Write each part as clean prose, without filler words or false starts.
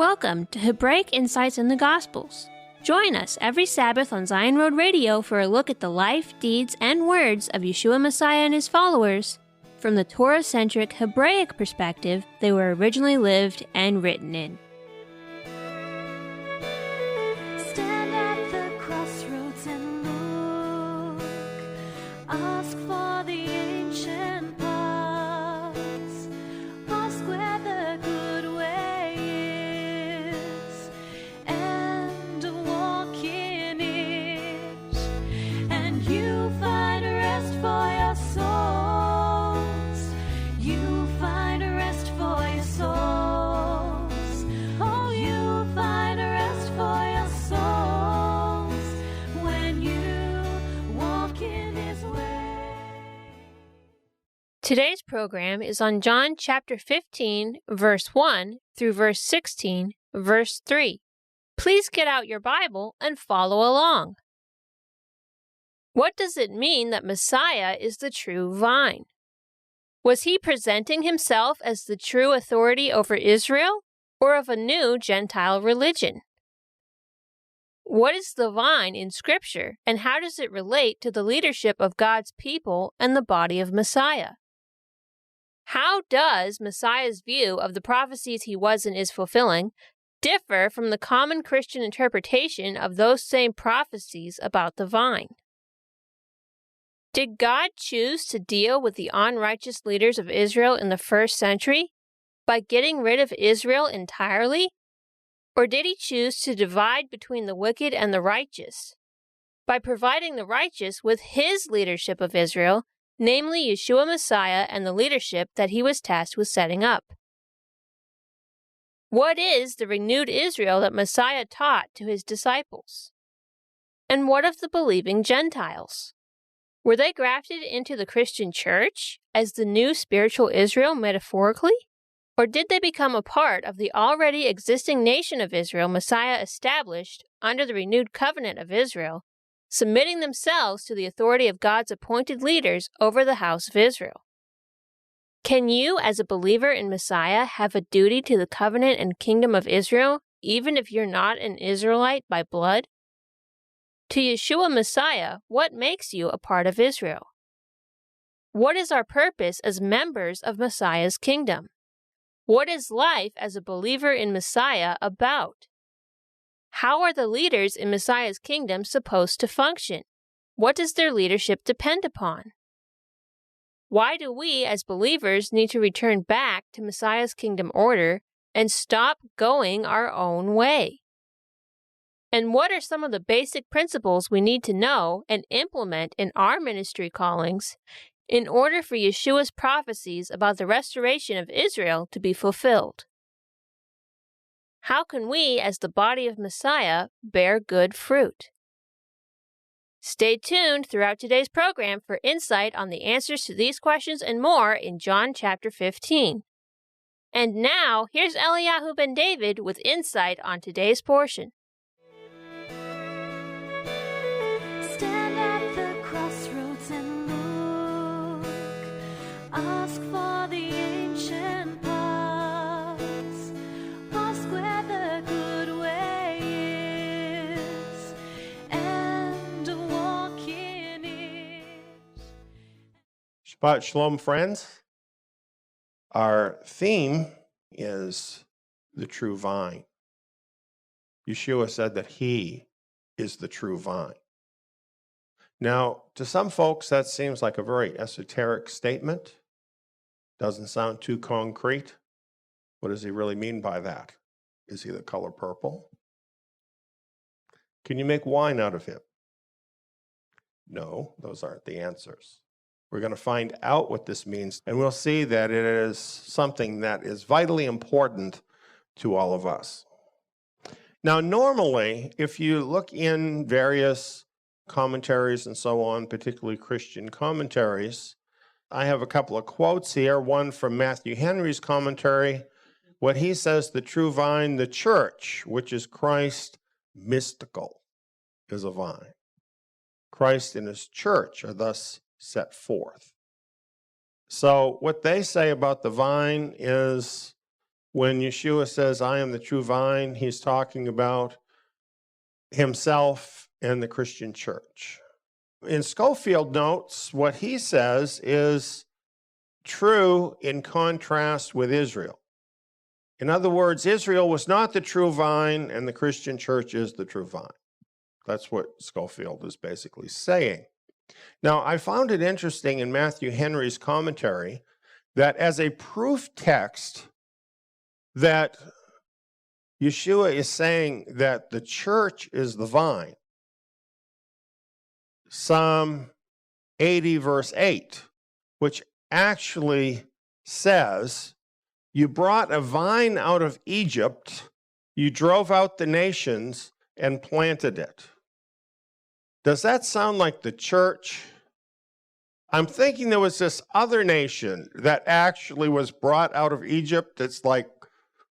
Welcome to Hebraic Insights in the Gospels. Join us every Sabbath on Zion Road Radio for a look at the life, deeds, and words of Yeshua Messiah and his followers from the Torah-centric Hebraic perspective they were originally lived and written in. Stand at the crossroads and look. Ask for the ancient paths. Ask where the good way is, and walk in it, and you'll find rest for your souls. You'll find rest for your souls. Oh, you'll find rest for your souls when you walk in his way. Today's program is on John chapter 15, verse 1 through verse 16, verse 3. Please get out your Bible and follow along. What does it mean that Messiah is the true vine? Was he presenting himself as the true authority over Israel or of a new Gentile religion? What is the vine in Scripture, and how does it relate to the leadership of God's people and the body of Messiah? How does Messiah's view of the prophecies he was and is fulfilling differ from the common Christian interpretation of those same prophecies about the vine? Did God choose to deal with the unrighteous leaders of Israel in the first century by getting rid of Israel entirely? Or did he choose to divide between the wicked and the righteous by providing the righteous with his leadership of Israel, namely Yeshua Messiah and the leadership that he was tasked with setting up? What is the renewed Israel that Messiah taught to his disciples? And what of the believing Gentiles? Were they grafted into the Christian church as the new spiritual Israel metaphorically? Or did they become a part of the already existing nation of Israel Messiah established under the renewed covenant of Israel, submitting themselves to the authority of God's appointed leaders over the house of Israel? Can you, as a believer in Messiah, have a duty to the covenant and kingdom of Israel, even if you're not an Israelite by blood? To Yeshua Messiah, what makes you a part of Israel? What is our purpose as members of Messiah's kingdom? What is life as a believer in Messiah about? How are the leaders in Messiah's kingdom supposed to function? What does their leadership depend upon? Why do we as believers need to return back to Messiah's kingdom order and stop going our own way? And what are some of the basic principles we need to know and implement in our ministry callings in order for Yeshua's prophecies about the restoration of Israel to be fulfilled? How can we, as the body of Messiah, bear good fruit? Stay tuned throughout today's program for insight on the answers to these questions and more in John chapter 15. And now, here's Eliyahu ben David with insight on today's portion. Stand at the crossroads and look. Ask for the ancient paths. Ask where the good way is, and walk in it. Shabbat Shalom, friends. Our theme is the true vine. Yeshua said that he is the true vine. Now, to some folks, that seems like a very esoteric statement. Doesn't sound too concrete. What does he really mean by that? Is he the color purple? Can you make wine out of him? No, those aren't the answers. We're going to find out what this means, and we'll see that it is something that is vitally important to all of us. Now, normally, if you look in various commentaries and so on, particularly Christian commentaries, I have a couple of quotes here, one from Matthew Henry's commentary. What he says, the true vine, the church, which is Christ mystical, is a vine. Christ and his church are thus set forth. So what they say about the vine is When Yeshua says, I am the true vine, he's talking about himself and the Christian church. In Schofield notes, what he says is true in contrast with Israel. In other words, Israel was not the true vine, and the Christian church is the true vine. That's what Schofield is basically saying. Now, I found it interesting in Matthew Henry's commentary that as a proof text that Yeshua is saying that the church is the vine, Psalm 80, verse 8, which actually says, you brought a vine out of Egypt, you drove out the nations and planted it. Does that sound like the church? I'm thinking there was this other nation that actually was brought out of Egypt. It's like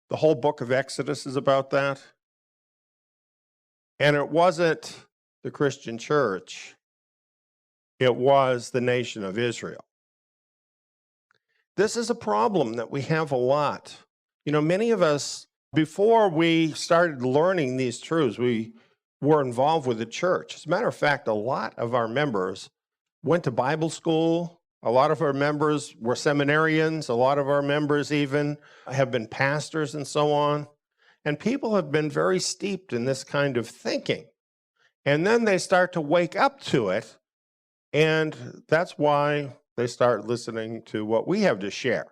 the whole book of Exodus is about that. And it wasn't the Christian church. It was the nation of Israel. This is a problem that we have a lot. You know, many of us, before we started learning these truths, we were involved with the church. As a matter of fact, a lot of our members went to Bible school. A lot of our members were seminarians. A lot of our members even have been pastors and so on. And people have been very steeped in this kind of thinking. And then they start to wake up to it. And that's why they start listening to what we have to share,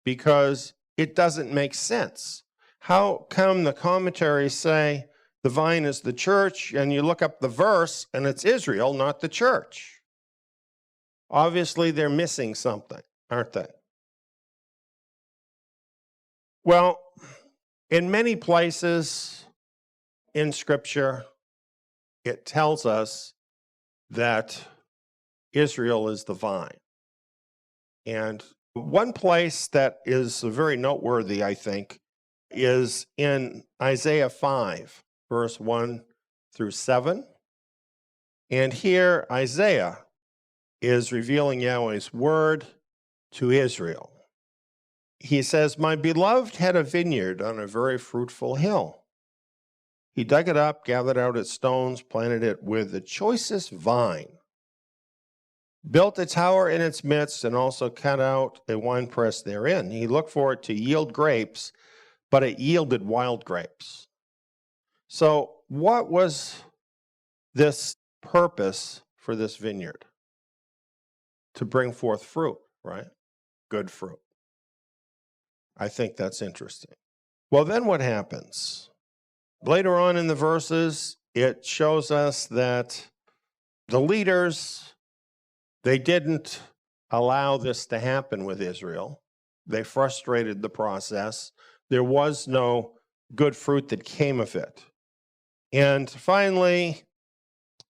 because it doesn't make sense. How come the commentaries say the vine is the church, and you look up the verse and it's Israel, not the church? Obviously, they're missing something, aren't they? Well, in many places in Scripture, it tells us that Israel is the vine. And one place that is very noteworthy, I think, is in Isaiah 5, verse 1 through 7. And here Isaiah is revealing Yahweh's word to Israel. He says, my beloved had a vineyard on a very fruitful hill. He dug it up, gathered out its stones, planted it with the choicest vine, built a tower in its midst, and also cut out a winepress therein. He looked for it to yield grapes, but it yielded wild grapes. So what was this purpose for this vineyard? To bring forth fruit, right? Good fruit. I think that's interesting. Well, then what happens? Later on in the verses, it shows us that the leaders, they didn't allow this to happen with Israel. They frustrated the process. There was no good fruit that came of it. And finally,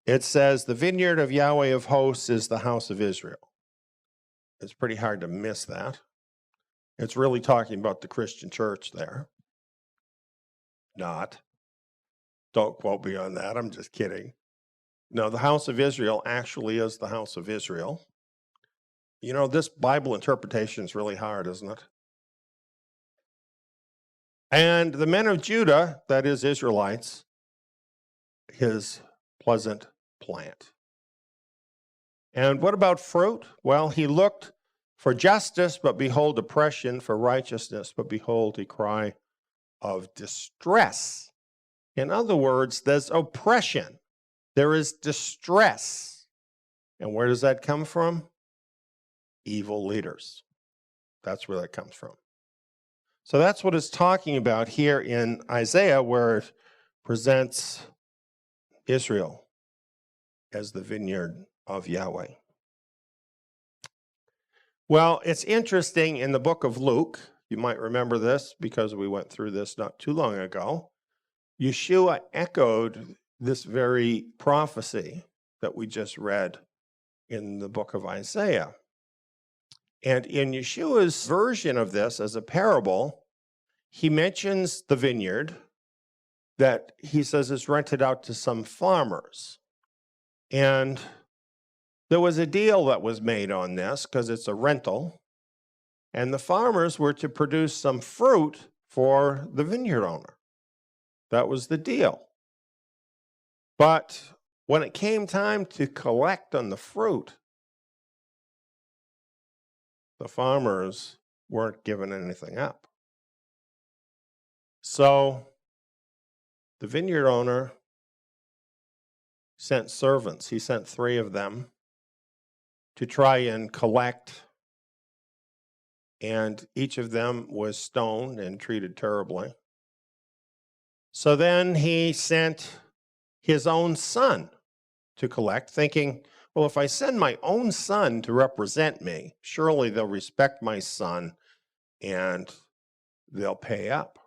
it says, the vineyard of Yahweh of hosts is the house of Israel. It's pretty hard to miss that. It's really talking about the Christian church there. Not. Don't quote me on that. I'm just kidding. No, the house of Israel actually is the house of Israel. You know, this Bible interpretation is really hard, isn't it? And the men of Judah, that is Israelites, his pleasant plant. And what about fruit? Well, he looked for justice, but behold oppression, for righteousness, but behold a cry of distress. In other words, there's oppression. There is distress. And where does that come from? Evil leaders. That's where that comes from. So that's what it's talking about here in Isaiah, where it presents Israel as the vineyard of Yahweh. Well, it's interesting in the book of Luke, you might remember this because we went through this not too long ago. Yeshua echoed this very prophecy that we just read in the book of Isaiah. And in Yeshua's version of this as a parable, he mentions the vineyard that he says is rented out to some farmers. And there was a deal that was made on this because it's a rental. And the farmers were to produce some fruit for the vineyard owner. That was the deal. But when it came time to collect on the fruit, the farmers weren't giving anything up. So the vineyard owner sent servants. He sent 3 of them to try and collect, and each of them was stoned and treated terribly. So then he sent his own son to collect, thinking, well, if I send my own son to represent me, surely they'll respect my son and they'll pay up.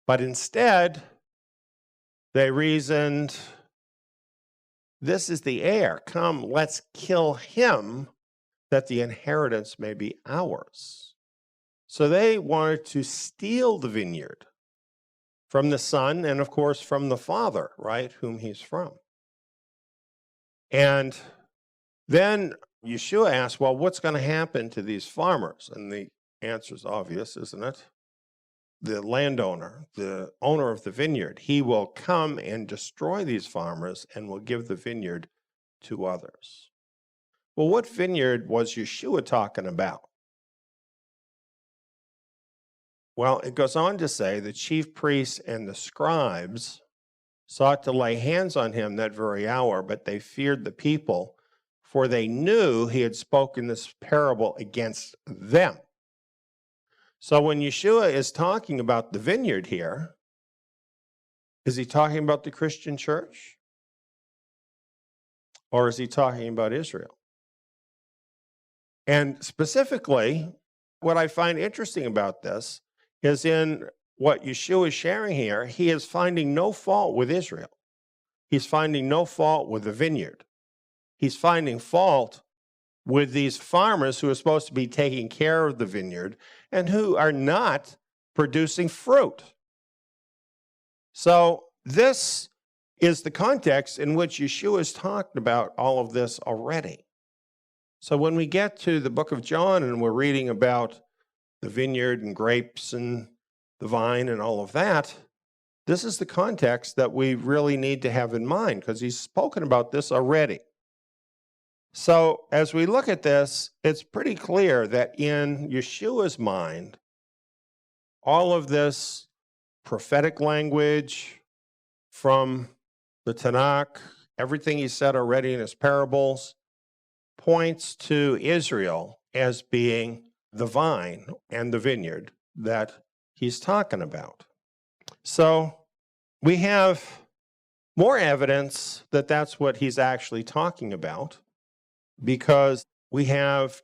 But instead, they reasoned, this is the heir. Come, let's kill him that the inheritance may be ours. So they wanted to steal the vineyard from the son and, of course, from the father, right, whom he's from. And then Yeshua asked, well, what's going to happen to these farmers? And the answer is obvious, isn't it? The landowner, the owner of the vineyard, he will come and destroy these farmers and will give the vineyard to others. Well, what vineyard was Yeshua talking about? Well, it goes on to say the chief priests and the scribes sought to lay hands on him that very hour, but they feared the people, for they knew he had spoken this parable against them. So when Yeshua is talking about the vineyard here, is he talking about the Christian church? Or is he talking about Israel? And specifically, what I find interesting about this is in what Yeshua is sharing here, he is finding no fault with Israel. He's finding no fault with the vineyard. He's finding fault with these farmers who are supposed to be taking care of the vineyard and who are not producing fruit. So this is the context in which Yeshua has talked about all of this already. So when we get to the book of John and we're reading about the vineyard and grapes and the vine and all of that, this is the context that we really need to have in mind because he's spoken about this already. So as we look at this, it's pretty clear that in Yeshua's mind, all of this prophetic language from the Tanakh, everything he said already in his parables, points to Israel as being the vine and the vineyard that he's talking about. So we have more evidence that that's what he's actually talking about, because we have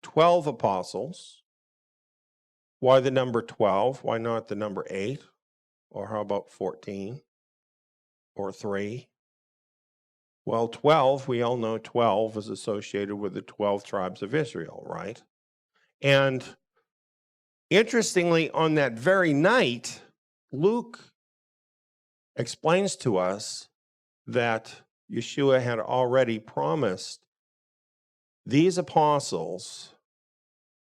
12 apostles. Why the number 12? Why not the number 8? Or how about 14? Or 3? Well, 12, we all know 12 is associated with the 12 tribes of Israel, right? And interestingly, on that very night, Luke explains to us that Yeshua had already promised these apostles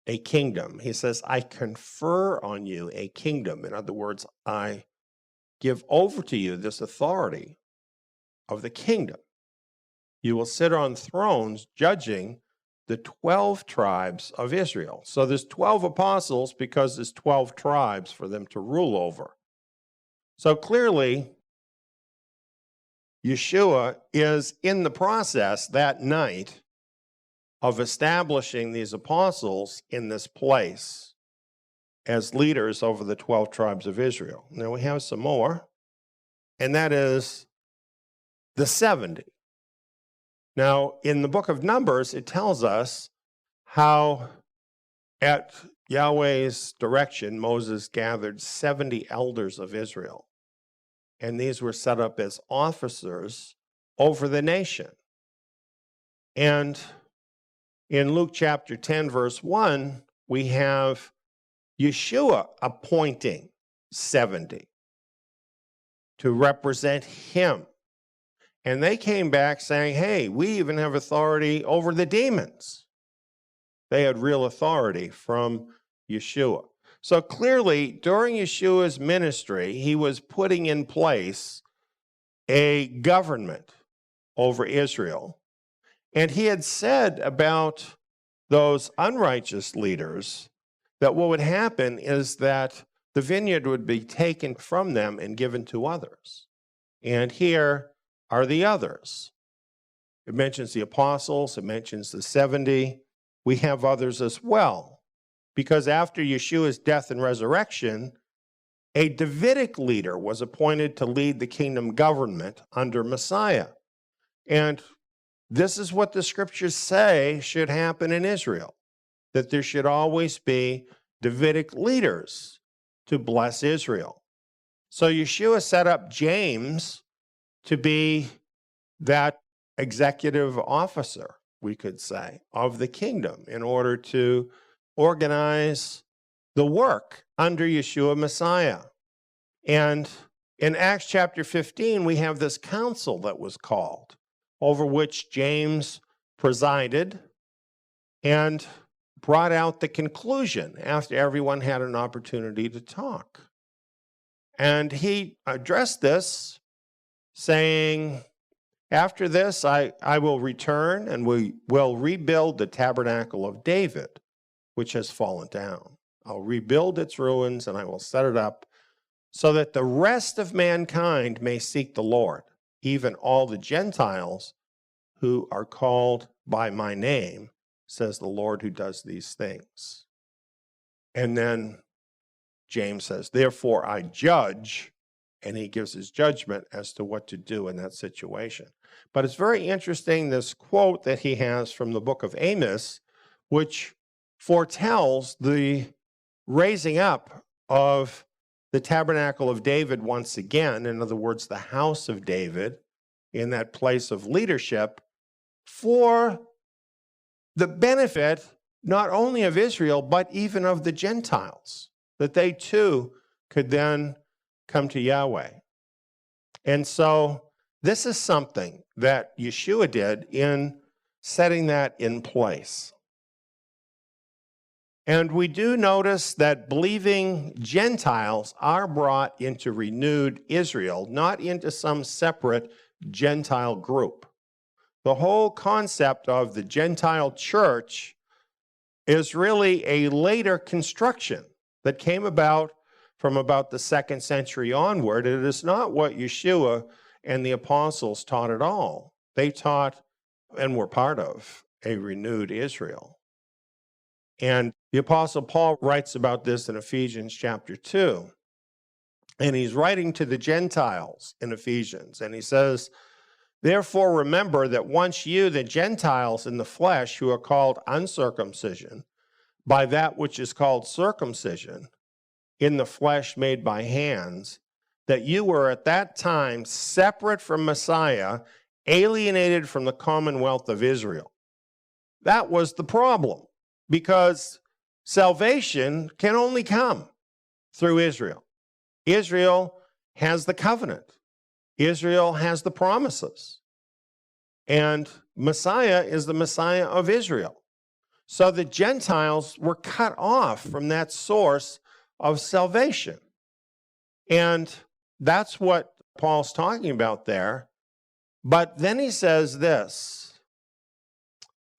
a kingdom. He says, I confer on you a kingdom. In other words, I give over to you this authority of the kingdom. You will sit on thrones judging the 12 tribes of Israel. So there's 12 apostles because there's 12 tribes for them to rule over. So clearly, Yeshua is in the process that night of establishing these apostles in this place as leaders over the 12 tribes of Israel. Now we have some more, and that is the 70. Now, in the book of Numbers, it tells us how at Yahweh's direction, Moses gathered 70 elders of Israel. And these were set up as officers over the nation. And in Luke chapter 10, verse 1, we have Yeshua appointing 70 to represent him. And they came back saying, hey, we even have authority over the demons. They had real authority from Yeshua. So clearly, during Yeshua's ministry, he was putting in place a government over Israel. And he had said about those unrighteous leaders that what would happen is that the vineyard would be taken from them and given to others. And here are the others. It mentions the apostles, it mentions the 70. We have others as well. Because after Yeshua's death and resurrection, a Davidic leader was appointed to lead the kingdom government under Messiah. And this is what the scriptures say should happen in Israel, that there should always be Davidic leaders to bless Israel. So Yeshua set up James to be that executive officer, we could say, of the kingdom in order to organize the work under Yeshua Messiah. And in Acts chapter 15, we have this council that was called, over which James presided and brought out the conclusion after everyone had an opportunity to talk. And he addressed this, saying, after this, I will return and we will rebuild the tabernacle of David, which has fallen down. I'll rebuild its ruins and I will set it up so that the rest of mankind may seek the Lord, even all the Gentiles who are called by my name, says the Lord who does these things. And then James says, therefore I judge, and he gives his judgment as to what to do in that situation. But it's very interesting, this quote that he has from the book of Amos, which foretells the raising up of the tabernacle of David once again, in other words, the house of David, in that place of leadership, for the benefit not only of Israel, but even of the Gentiles, that they too could then come to Yahweh. And so this is something that Yeshua did in setting that in place. And we do notice that believing Gentiles are brought into renewed Israel, not into some separate Gentile group. The whole concept of the Gentile church is really a later construction that came about from about the 2nd century onward. It is not what Yeshua and the apostles taught at all. They taught and were part of a renewed Israel. And the apostle Paul writes about this in Ephesians chapter 2. And he's writing to the Gentiles in Ephesians. And he says, therefore remember that once you, the Gentiles in the flesh, who are called uncircumcision, by that which is called circumcision, in the flesh made by hands, that you were at that time separate from Messiah, alienated from the commonwealth of Israel. That was the problem, because salvation can only come through Israel. Israel has the covenant. Israel has the promises. And Messiah is the Messiah of Israel. So the Gentiles were cut off from that source of salvation. And that's what Paul's talking about there. But then he says this,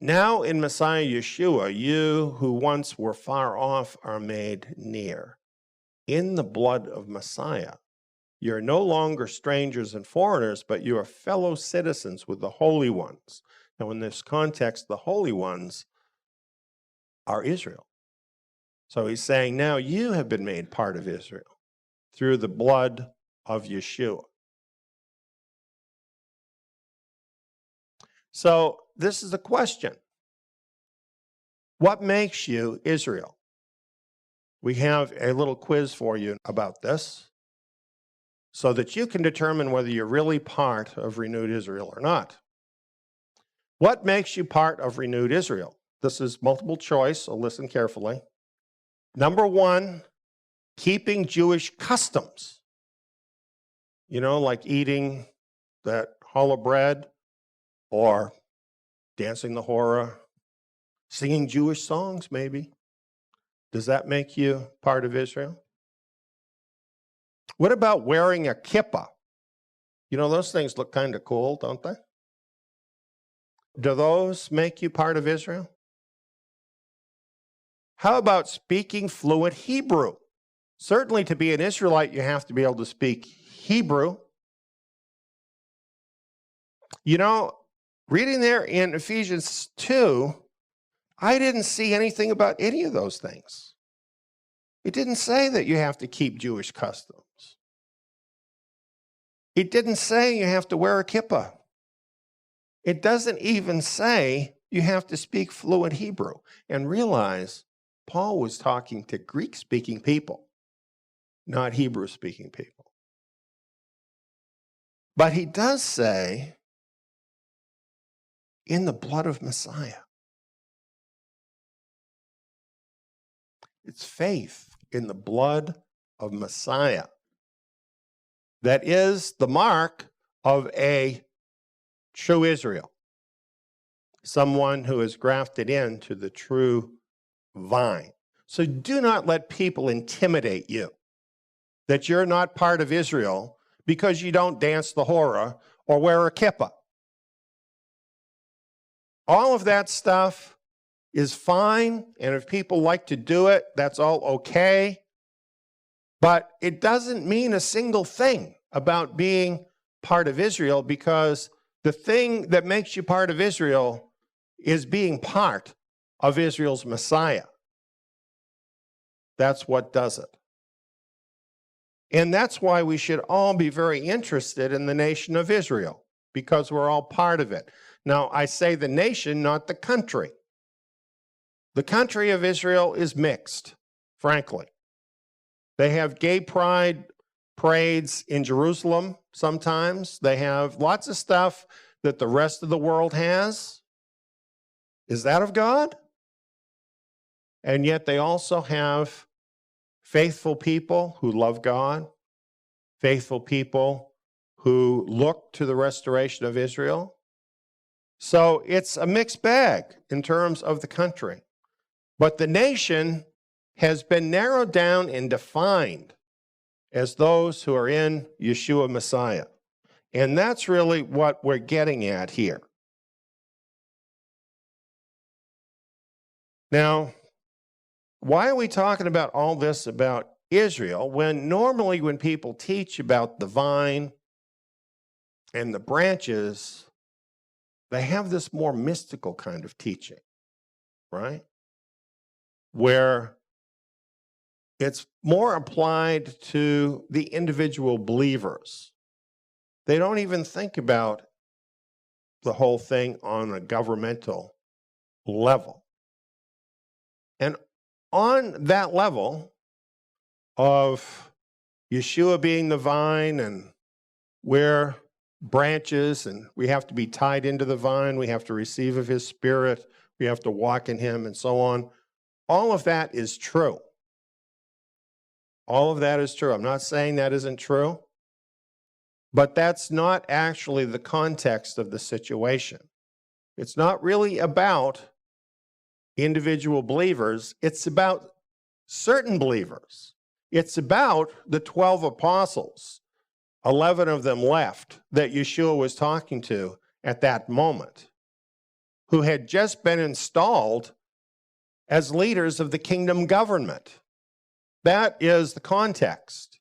now in Messiah Yeshua, you who once were far off are made near. In the blood of Messiah, you're no longer strangers and foreigners, but you are fellow citizens with the holy ones. Now in this context, the holy ones are Israel. So he's saying now you have been made part of Israel through the blood of Yeshua. So this is the question. What makes you Israel? We have a little quiz for you about this so that you can determine whether you're really part of renewed Israel or not. What makes you part of renewed Israel? This is multiple choice, so listen carefully. Number 1, keeping Jewish customs. You know, like eating that challah bread or dancing the hora, Singing Jewish songs, maybe. Does that make you part of Israel? What about wearing a kippah? You know, those things look kind of cool, don't they? Do those make you part of Israel? How about speaking fluent Hebrew? Certainly to be an Israelite, you have to be able to speak Hebrew. You know, reading there in Ephesians 2, I didn't see anything about any of those things. It didn't say that you have to keep Jewish customs. It didn't say you have to wear a kippah. It doesn't even say you have to speak fluent Hebrew. And realize Paul was talking to Greek-speaking people, not Hebrew-speaking people. But he does say, in the blood of Messiah. It's faith in the blood of Messiah that is the mark of a true Israel, someone who is grafted into the true vine. So do not let people intimidate you that you're not part of Israel because you don't dance the hora or wear a kippah. All of that stuff is fine, and if people like to do it, that's all okay. But it doesn't mean a single thing about being part of Israel, because the thing that makes you part of Israel is being part of Israel's Messiah. That's what does it. And that's why we should all be very interested in the nation of Israel, because we're all part of it. Now, I say the nation, not the country. The country of Israel is mixed, frankly. They have gay pride parades in Jerusalem sometimes. They have lots of stuff that the rest of the world has. Is that of God? And yet they also have faithful people who love God, faithful people who look to the restoration of Israel. So it's a mixed bag in terms of the country. But the nation has been narrowed down and defined as those who are in Yeshua Messiah. And that's really what we're getting at here. Now, why are we talking about all this about Israel when normally when people teach about the vine and the branches, they have this more mystical kind of teaching, right? Where it's more applied to the individual believers. They don't even think about the whole thing on a governmental level. And on that level of Yeshua being the vine and we're branches and we have to be tied into the vine, we have to receive of his spirit, we have to walk in him and so on, all of that is true. All of that is true. I'm not saying that isn't true, but that's not actually the context of the situation. It's not really about individual believers. It's about certain believers. It's about the 12 apostles, 11 of them left that Yeshua was talking to at that moment, who had just been installed as leaders of the kingdom government. That is the context.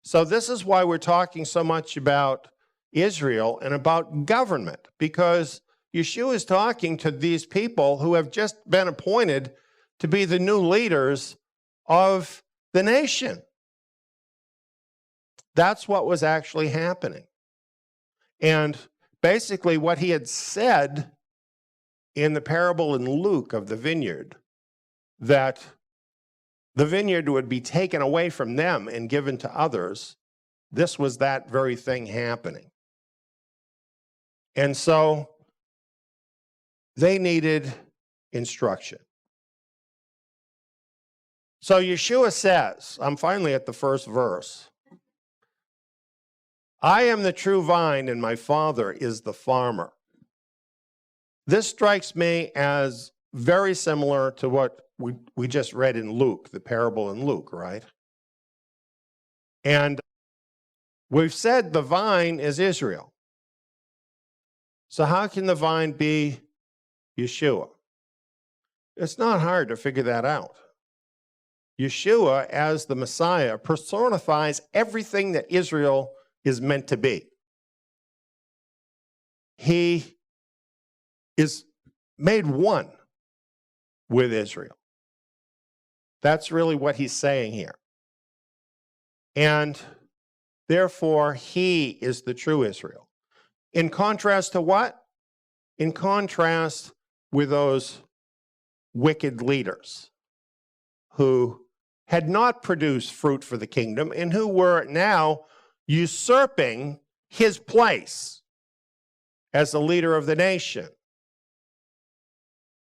So this is why we're talking so much about Israel and about government, because Yeshua is talking to these people who have just been appointed to be the new leaders of the nation. That's what was actually happening. And basically what he had said in the parable in Luke of the vineyard, that the vineyard would be taken away from them and given to others, this was that very thing happening. And so they needed instruction. So Yeshua says, I'm finally at the first verse, I am the true vine and my Father is the farmer. This strikes me as very similar to what we just read in Luke, the parable in Luke, right? And we've said the vine is Israel. So how can the vine be Yeshua? It's not hard to figure that out. Yeshua, as the Messiah, personifies everything that Israel is meant to be. He is made one with Israel. That's really what he's saying here. And therefore, he is the true Israel. In contrast to what? In contrast with those wicked leaders who had not produced fruit for the kingdom and who were now usurping his place as the leader of the nation.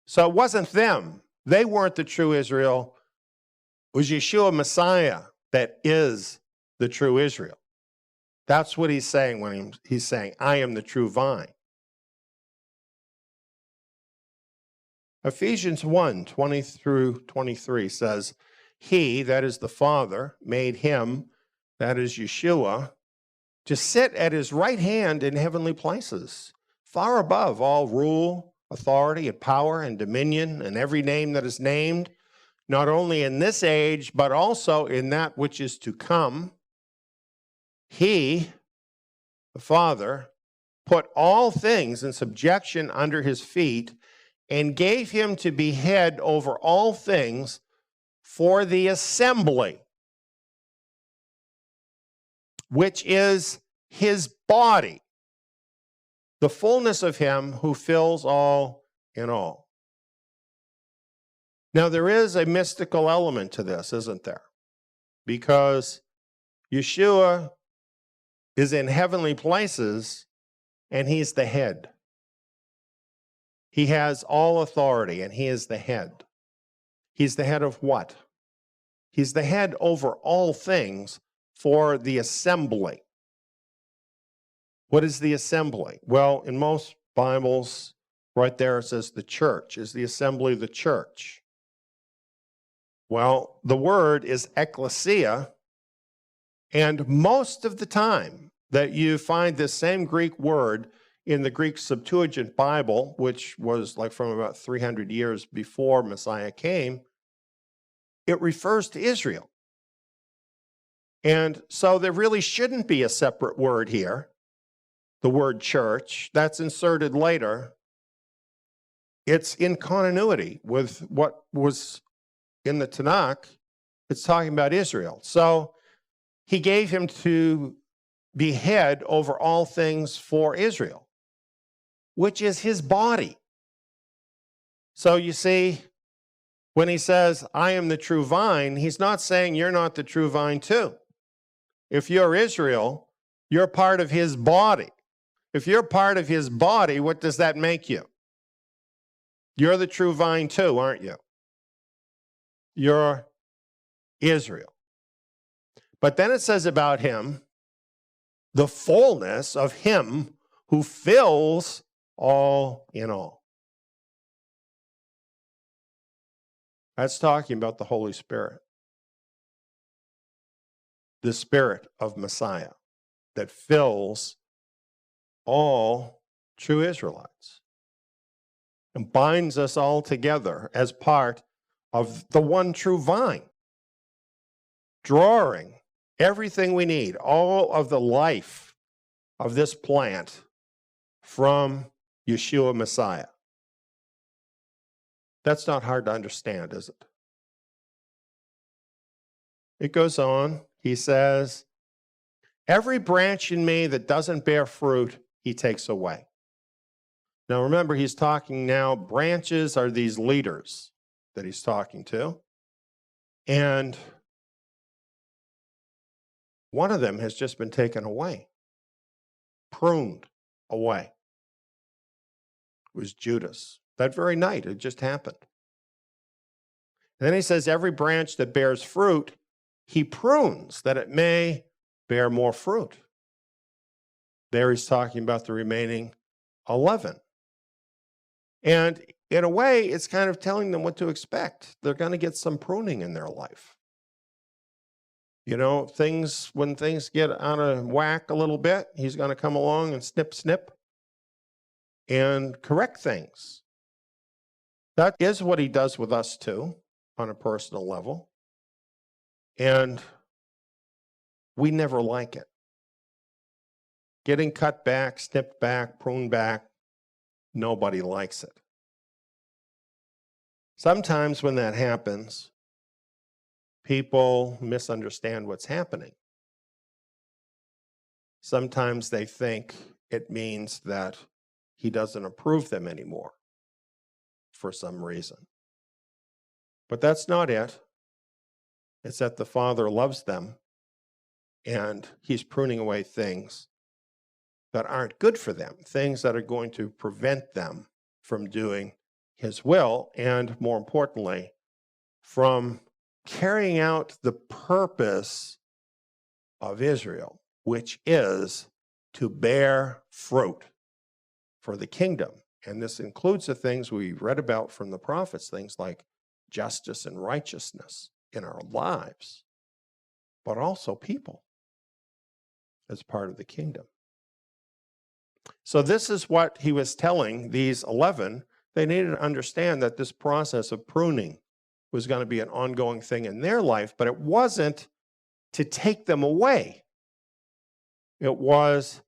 So it wasn't them. They weren't the true Israel. It was Yeshua Messiah that is the true Israel. That's what he's saying when he's saying, I am the true vine. Ephesians 1, 20 through 23 says, he, that is the Father, made him, that is Yeshua, to sit at his right hand in heavenly places, far above all rule, authority, and power, and dominion, and every name that is named, not only in this age, but also in that which is to come. He, the Father, put all things in subjection under his feet and gave him to be head over all things for the assembly, which is his body, the fullness of him who fills all in all. Now, there is a mystical element to this, isn't there? Because Yeshua is in heavenly places, and he's the head. He has all authority, and he is the head. He's the head of what? He's the head over all things for the assembly. What is the assembly? Well, in most Bibles, right there it says the church. Is the assembly the church? Well, the word is ecclesia, and most of the time that you find this same Greek word in the Greek Septuagint Bible, which was like from about 300 years before Messiah came, it refers to Israel. And so there really shouldn't be a separate word here, the word church. That's inserted later. It's in continuity with what was in the Tanakh. It's talking about Israel. So he gave him to be head over all things for Israel, which is his body. So you see, when he says, I am the true vine, he's not saying you're not the true vine too. If you're Israel, you're part of his body. If you're part of his body, what does that make you? You're the true vine too, aren't you? You're Israel. But then it says about him, the fullness of him who fills all in all. That's talking about the Holy Spirit. The Spirit of Messiah that fills all true Israelites and binds us all together as part of the one true vine, drawing everything we need, all of the life of this plant from Yeshua Messiah. That's not hard to understand, is it? It goes on. He says, every branch in me that doesn't bear fruit, he takes away. Now remember, he's talking now, branches are these leaders that he's talking to. And one of them has just been taken away, pruned away. It was Judas. That very night, it just happened. And then he says, every branch that bears fruit, he prunes that it may bear more fruit. There he's talking about the remaining 11. And in a way, it's kind of telling them what to expect. They're going to get some pruning in their life. You know, when things get out of whack a little bit, he's going to come along and snip, snip, and correct things. That is what he does with us too, on a personal level. And we never like it. Getting cut back, snipped back, pruned back, nobody likes it. Sometimes when that happens, people misunderstand what's happening. Sometimes they think it means that he doesn't approve them anymore for some reason. But that's not it. It's that the Father loves them and he's pruning away things that aren't good for them, things that are going to prevent them from doing his will, and more importantly, from carrying out the purpose of Israel, which is to bear fruit for the kingdom. And this includes the things we read about from the prophets, things like justice and righteousness in our lives, but also people as part of the kingdom. So this is what he was telling these 11. They needed to understand that this process of pruning was going to be an ongoing thing in their life, but it wasn't to take them away. It was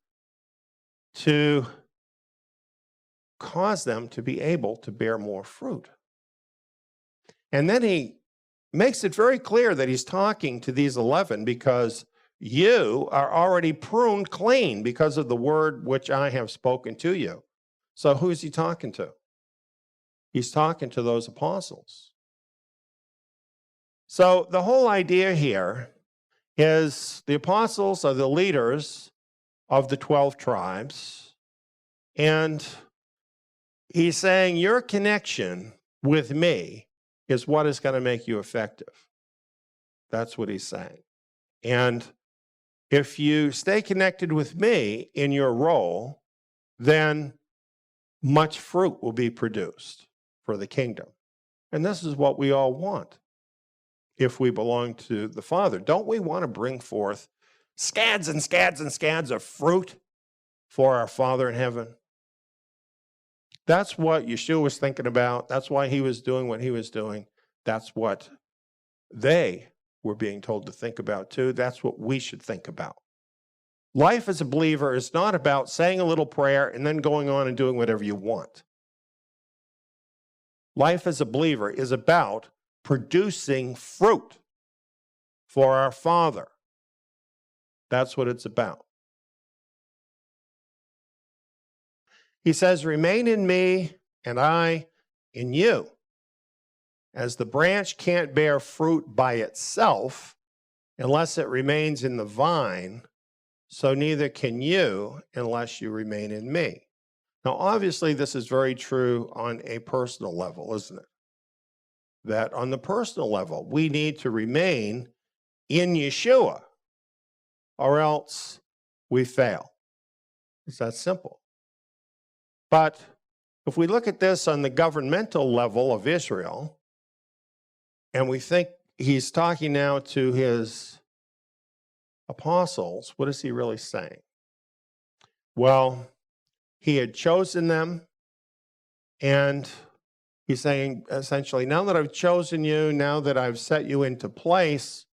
to cause them to be able to bear more fruit. And then he makes it very clear that he's talking to these 11 because you are already pruned clean because of the word which I have spoken to you. So who is he talking to? He's talking to those apostles. So the whole idea here is the apostles are the leaders of the 12 tribes. And he's saying your connection with me is what is going to make you effective. That's what he's saying. And if you stay connected with me in your role, then much fruit will be produced for the kingdom. And this is what we all want if we belong to the Father. Don't we want to bring forth scads and scads and scads of fruit for our Father in heaven? That's what Yeshua was thinking about. That's why he was doing what he was doing. That's what they were being told to think about too. That's what we should think about. Life as a believer is not about saying a little prayer and then going on and doing whatever you want. Life as a believer is about producing fruit for our Father. That's what it's about. He says, remain in me and I in you. As the branch can't bear fruit by itself unless it remains in the vine, so neither can you unless you remain in me. Now, obviously, this is very true on a personal level, isn't it? That on the personal level, we need to remain in Yeshua, or else we fail. It's that simple. But if we look at this on the governmental level of Israel, and we think he's talking now to his apostles, what is he really saying? Well, he had chosen them, and he's saying essentially, now that I've chosen you, now that I've set you into place,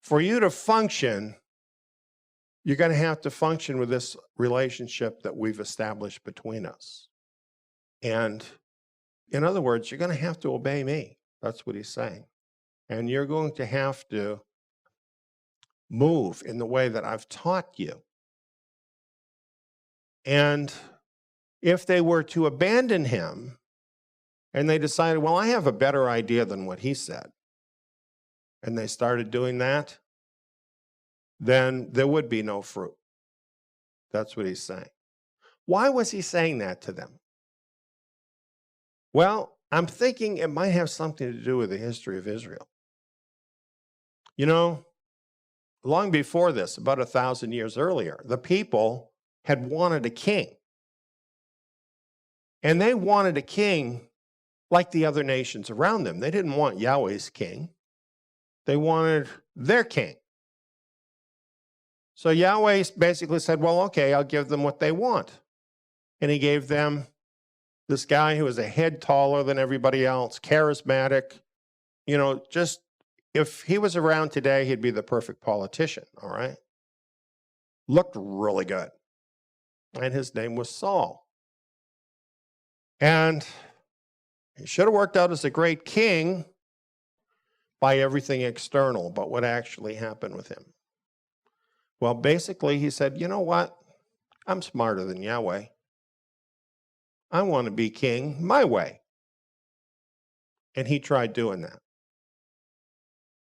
for you to function, you're going to have to function with this relationship that we've established between us. And in other words, you're going to have to obey me. That's what he's saying. And you're going to have to move in the way that I've taught you. And if they were to abandon him and they decided, well, I have a better idea than what he said, and they started doing that, then there would be no fruit. That's what he's saying. Why was he saying that to them? Well, I'm thinking it might have something to do with the history of Israel. You know, long before this, about 1,000 years earlier, the people had wanted a king. And they wanted a king like the other nations around them. They didn't want Yahweh's king. They wanted their king. So Yahweh basically said, well, okay, I'll give them what they want. And he gave them this guy who was a head taller than everybody else, charismatic. Just if he was around today, he'd be the perfect politician, all right? Looked really good. And his name was Saul. And he should have worked out as a great king by everything external, but what actually happened with him? Well, basically, he said, you know what? I'm smarter than Yahweh. I want to be king my way. And he tried doing that.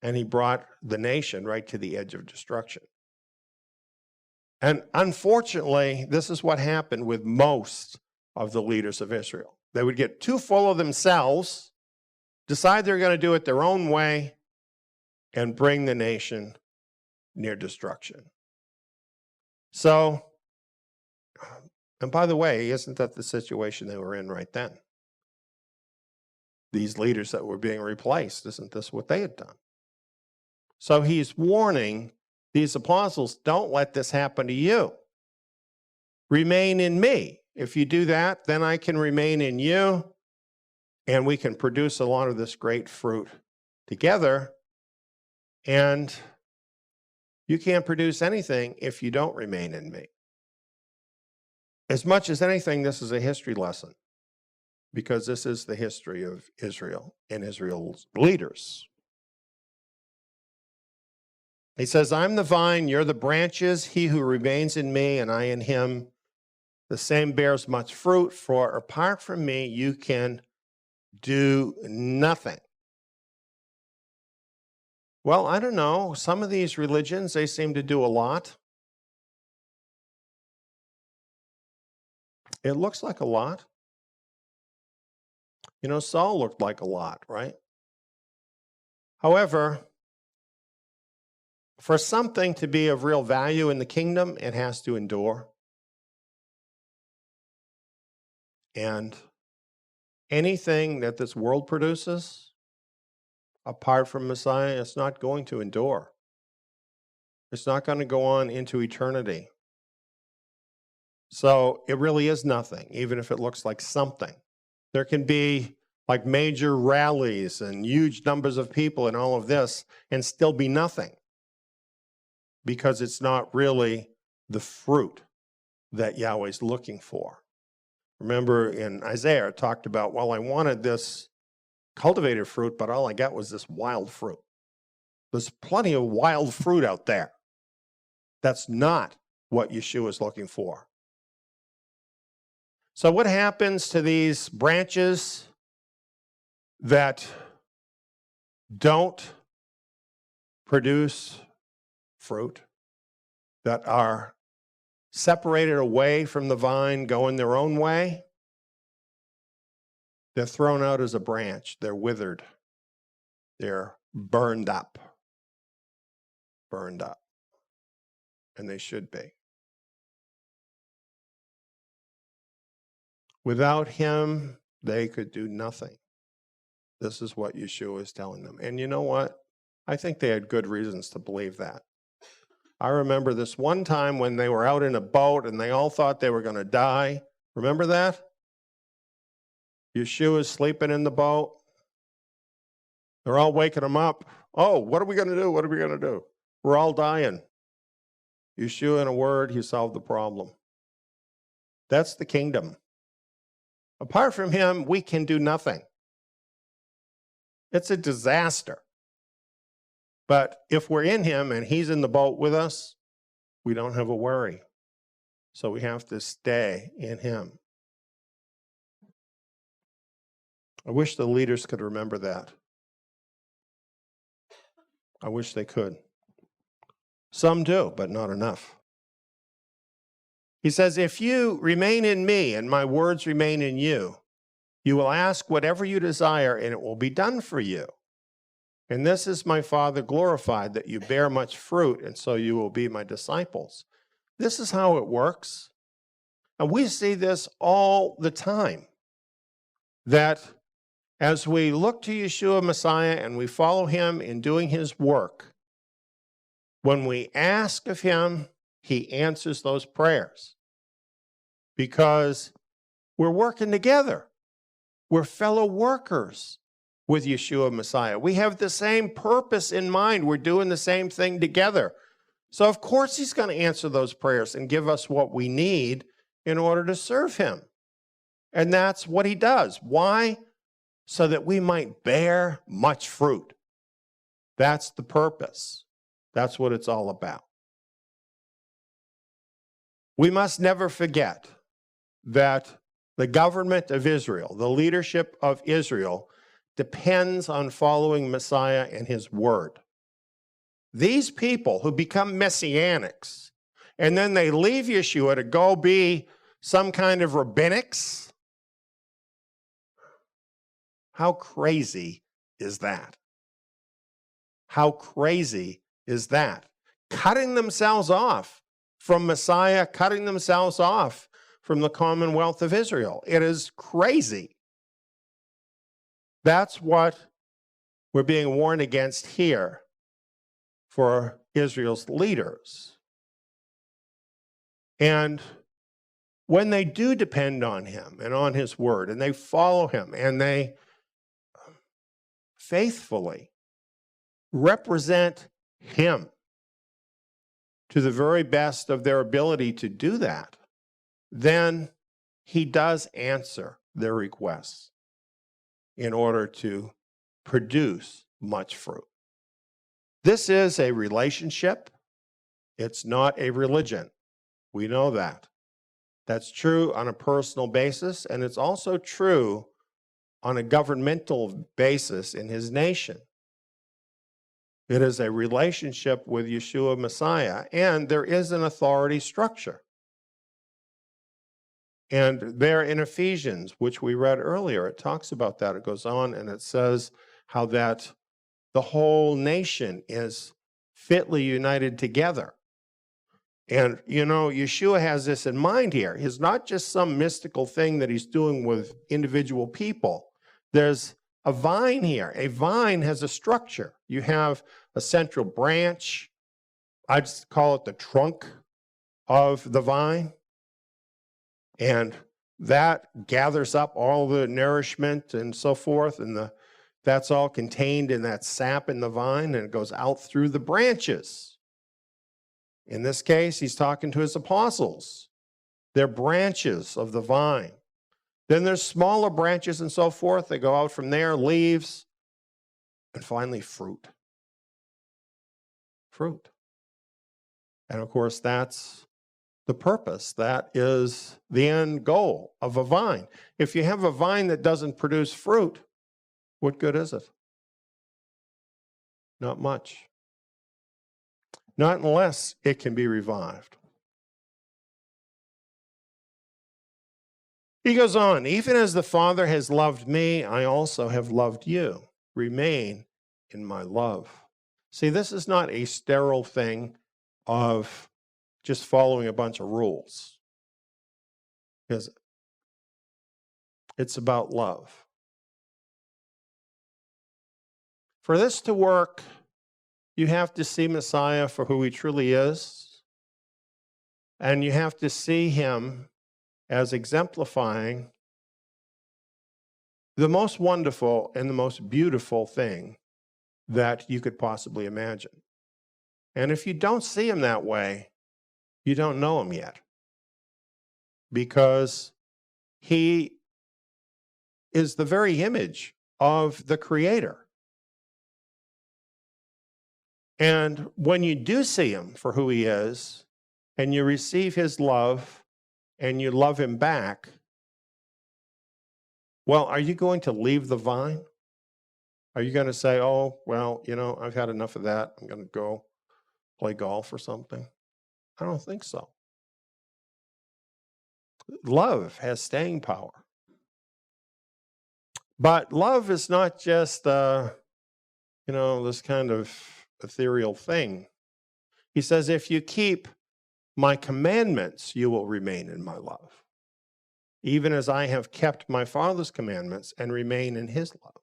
And he brought the nation right to the edge of destruction. And unfortunately, this is what happened with most of the leaders of Israel. They would get too full of themselves, decide they're going to do it their own way, and bring the nation near destruction. So, and by the way, isn't that the situation they were in right then? These leaders that were being replaced, isn't this what they had done? So he's warning these apostles, don't let this happen to you. Remain in me. If you do that, then I can remain in you, and we can produce a lot of this great fruit together. And you can't produce anything if you don't remain in me. As much as anything, this is a history lesson, because this is the history of Israel and Israel's leaders. He says, I'm the vine, you're the branches. He who remains in me and I in him, the same bears much fruit, for apart from me, you can do nothing. Well, I don't know. Some of these religions, they seem to do a lot. It looks like a lot. Saul looked like a lot, right? However, for something to be of real value in the kingdom, it has to endure. And anything that this world produces, apart from Messiah, it's not going to endure. It's not going to go on into eternity. So it really is nothing, even if it looks like something. There can be like major rallies and huge numbers of people and all of this and still be nothing, because it's not really the fruit that Yahweh's looking for. Remember in Isaiah, it talked about, well, I wanted this cultivated fruit, but all I got was this wild fruit. There's plenty of wild fruit out there. That's not what Yeshua is looking for. So what happens to these branches that don't produce fruit, that are separated away from the vine, going their own way? They're thrown out as a branch. They're withered. They're burned up. Burned up. And they should be. Without him, they could do nothing. This is what Yeshua is telling them. And you know what? I think they had good reasons to believe that. I remember this one time when they were out in a boat and they all thought they were going to die. Remember that? Yeshua's sleeping in the boat. They're all waking him up. Oh, what are we going to do? What are we going to do? We're all dying. Yeshua, in a word, he solved the problem. That's the kingdom. Apart from him, we can do nothing. It's a disaster. But if we're in him and he's in the boat with us, we don't have a worry. So we have to stay in him. I wish the leaders could remember that. I wish they could. Some do, but not enough. He says, if you remain in me and my words remain in you, you will ask whatever you desire and it will be done for you. And this is my Father glorified, that you bear much fruit, and so you will be my disciples. This is how it works. And we see this all the time. that as we look to Yeshua Messiah and we follow him in doing his work, when we ask of him, he answers those prayers because we're working together. We're fellow workers with Yeshua Messiah. We have the same purpose in mind. We're doing the same thing together. So of course he's going to answer those prayers and give us what we need in order to serve him. And that's what he does. Why? So that we might bear much fruit. That's the purpose. That's what it's all about. We must never forget that the government of Israel, the leadership of Israel, depends on following Messiah and his word. These people who become messianics, and then they leave Yeshua to go be some kind of rabbinics, how crazy is that? How crazy is that? Cutting themselves off from Messiah, cutting themselves off from the commonwealth of Israel. It is crazy. That's what we're being warned against here for Israel's leaders. And when they do depend on him and on his word, and they follow him, and they faithfully represent him to the very best of their ability to do that, then he does answer their requests in order to produce much fruit. This is a relationship. It's not a religion. We know that. That's true on a personal basis, and it's also true on a governmental basis in his nation. It is a relationship with Yeshua Messiah, and there is an authority structure. And there in Ephesians, which we read earlier, it talks about that. It goes on and it says how that the whole nation is fitly united together. And, you know, Yeshua has this in mind here. It's not just some mystical thing that he's doing with individual people. There's a vine here. A vine has a structure. You have a central branch. I just call it the trunk of the vine. And that gathers up all the nourishment and so forth, and that's all contained in that sap in the vine, and it goes out through the branches. In this case, he's talking to his apostles. They're branches of the vine. Then there's smaller branches and so forth. They go out from there, leaves, and finally fruit. Fruit. And of course, that's the purpose. That is the end goal of a vine. If you have a vine that doesn't produce fruit, what good is it? Not much. Not unless it can be revived. He goes on, even as the Father has loved me, I also have loved you. Remain in my love. See, this is not a sterile thing of just following a bunch of rules. Is it? It's about love. For this to work, you have to see Messiah for who he truly is, and you have to see him as exemplifying the most wonderful and the most beautiful thing that you could possibly imagine. And if you don't see him that way, you don't know him yet, because he is the very image of the Creator. And when you do see him for who he is, and you receive his love, and you love him back, well, are you going to leave the vine? Are you going to say, oh, well, you know, I've had enough of that. I'm going to go play golf or something? I don't think so. Love has staying power. But love is not just, this kind of ethereal thing. He says, if you keep my commandments, you will remain in my love. even as I have kept my Father's commandments and remain in his love.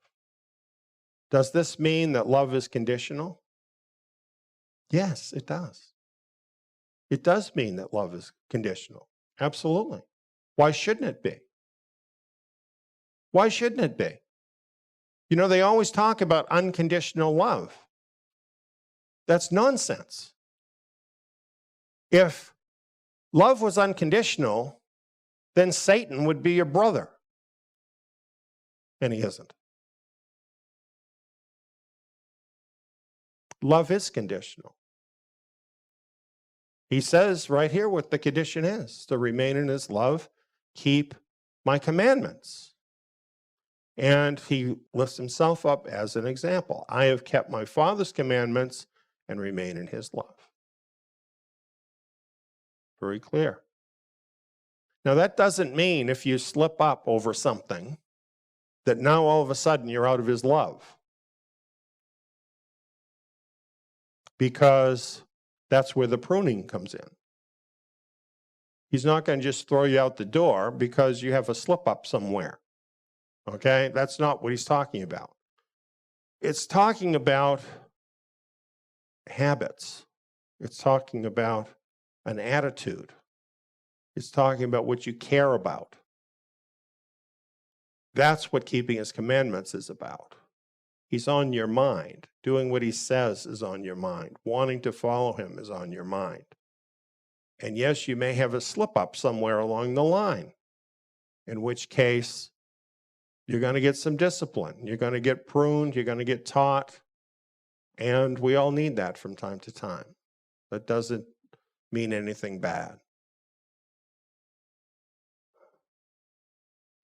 Does this mean that love is conditional? Yes, it does. It does mean that love is conditional. Absolutely. Why shouldn't it be? Why shouldn't it be? You know, they always talk about unconditional love. That's nonsense. If love was unconditional, then Satan would be your brother. And he isn't. Love is conditional. He says right here what the condition is: to remain in his love, keep my commandments. And he lifts himself up as an example. I have kept my Father's commandments and remain in his love. Very clear. Now, that doesn't mean if you slip up over something that now all of a sudden you're out of his love. Because that's where the pruning comes in. He's not going to just throw you out the door because you have a slip up somewhere. Okay? That's not what he's talking about. It's talking about habits. It's talking about an attitude. It's talking about what you care about. That's what keeping his commandments is about. He's on your mind. Doing what he says is on your mind. Wanting to follow him is on your mind. And yes, you may have a slip up somewhere along the line, in which case you're going to get some discipline. You're going to get pruned. You're going to get taught. And we all need that from time to time. That doesn't mean anything bad.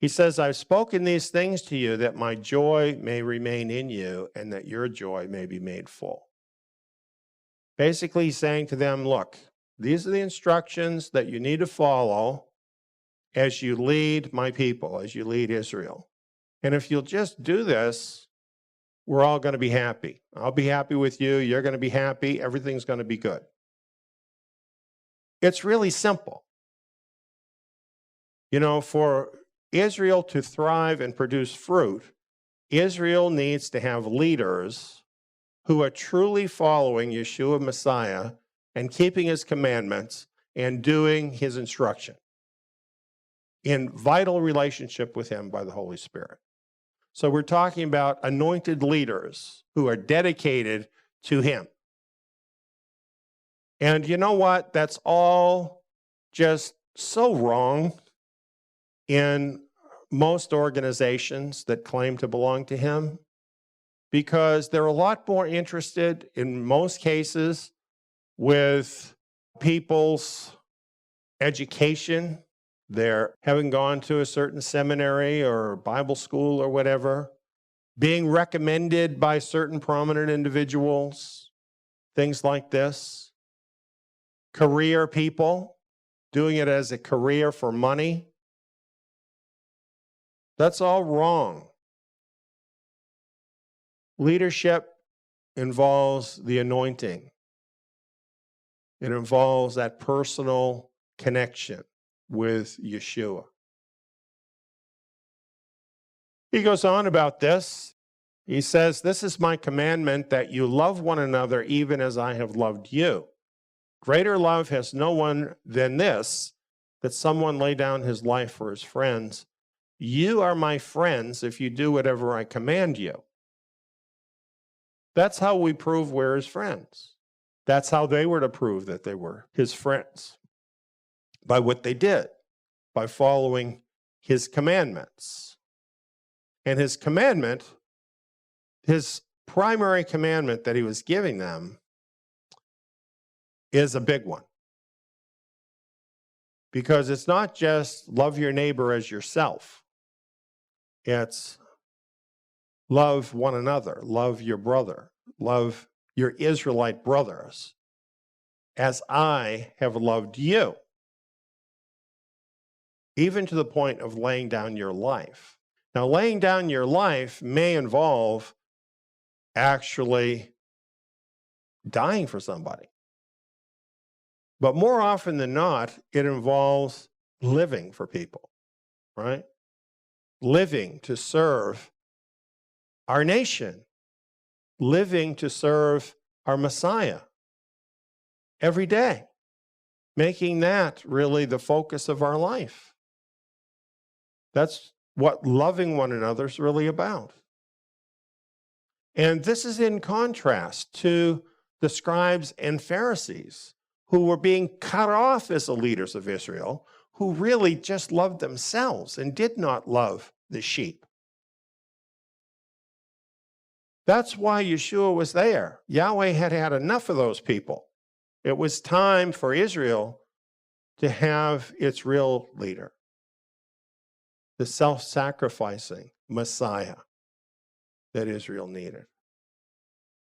He says, I've spoken these things to you that my joy may remain in you and that your joy may be made full. Basically, he's saying to them, look, these are the instructions that you need to follow as you lead my people, as you lead Israel. And if you'll just do this, we're all going to be happy. I'll be happy with you. You're going to be happy. Everything's going to be good. It's really simple. You know, for Israel to thrive and produce fruit, Israel needs to have leaders who are truly following Yeshua Messiah and keeping his commandments and doing his instruction in vital relationship with him by the Holy Spirit. So we're talking about anointed leaders who are dedicated to him. And you know what? That's all just so wrong in most organizations that claim to belong to him, because they're a lot more interested in most cases with people's education. They're having gone to a certain seminary or Bible school or whatever, being recommended by certain prominent individuals, things like this. Career people, doing it as a career for money. That's all wrong. Leadership involves the anointing. It involves that personal connection with Yeshua. He goes on about this. He says, this is my commandment, that you love one another even as I have loved you. Greater love has no one than this, that someone lay down his life for his friends. You are my friends if you do whatever I command you. That's how we prove we're his friends. That's how they were to prove that they were his friends. By what they did, by following his commandments. And his commandment, his primary commandment that he was giving them, is a big one. Because it's not just love your neighbor as yourself. It's love one another, love your brother, love your Israelite brothers, as I have loved you. Even to the point of laying down your life. Now, laying down your life may involve actually dying for somebody. But more often than not, it involves living for people. right? Living to serve our nation, living to serve our Messiah every day, making that really the focus of our life. That's what loving one another is really about. And this is in contrast to the scribes and Pharisees, who were being cut off as the leaders of Israel, who really just loved themselves and did not love the sheep. That's why Yeshua was there. Yahweh had had enough of those people. It was time for Israel to have its real leader, the self-sacrificing Messiah that Israel needed.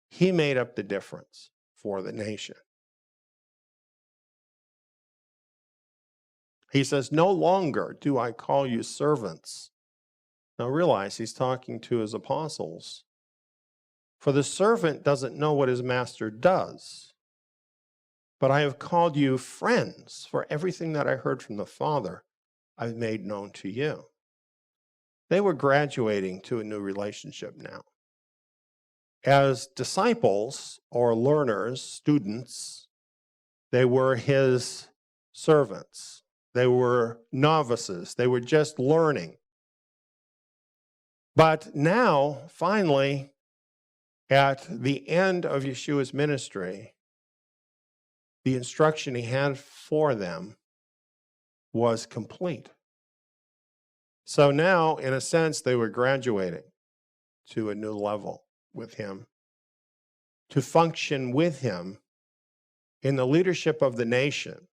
He made up the difference for the nation. He says, "No longer do I call you servants." Now realize he's talking to his apostles. For the servant doesn't know what his master does. But I have called you friends, for everything that I heard from the Father, I've made known to you. They were graduating to a new relationship now. As disciples or learners, students, they were his servants. They were novices. They were just learning. But now, finally, at the end of Yeshua's ministry, the instruction he had for them was complete. So now, in a sense, they were graduating to a new level with him, to function with him in the leadership of the nation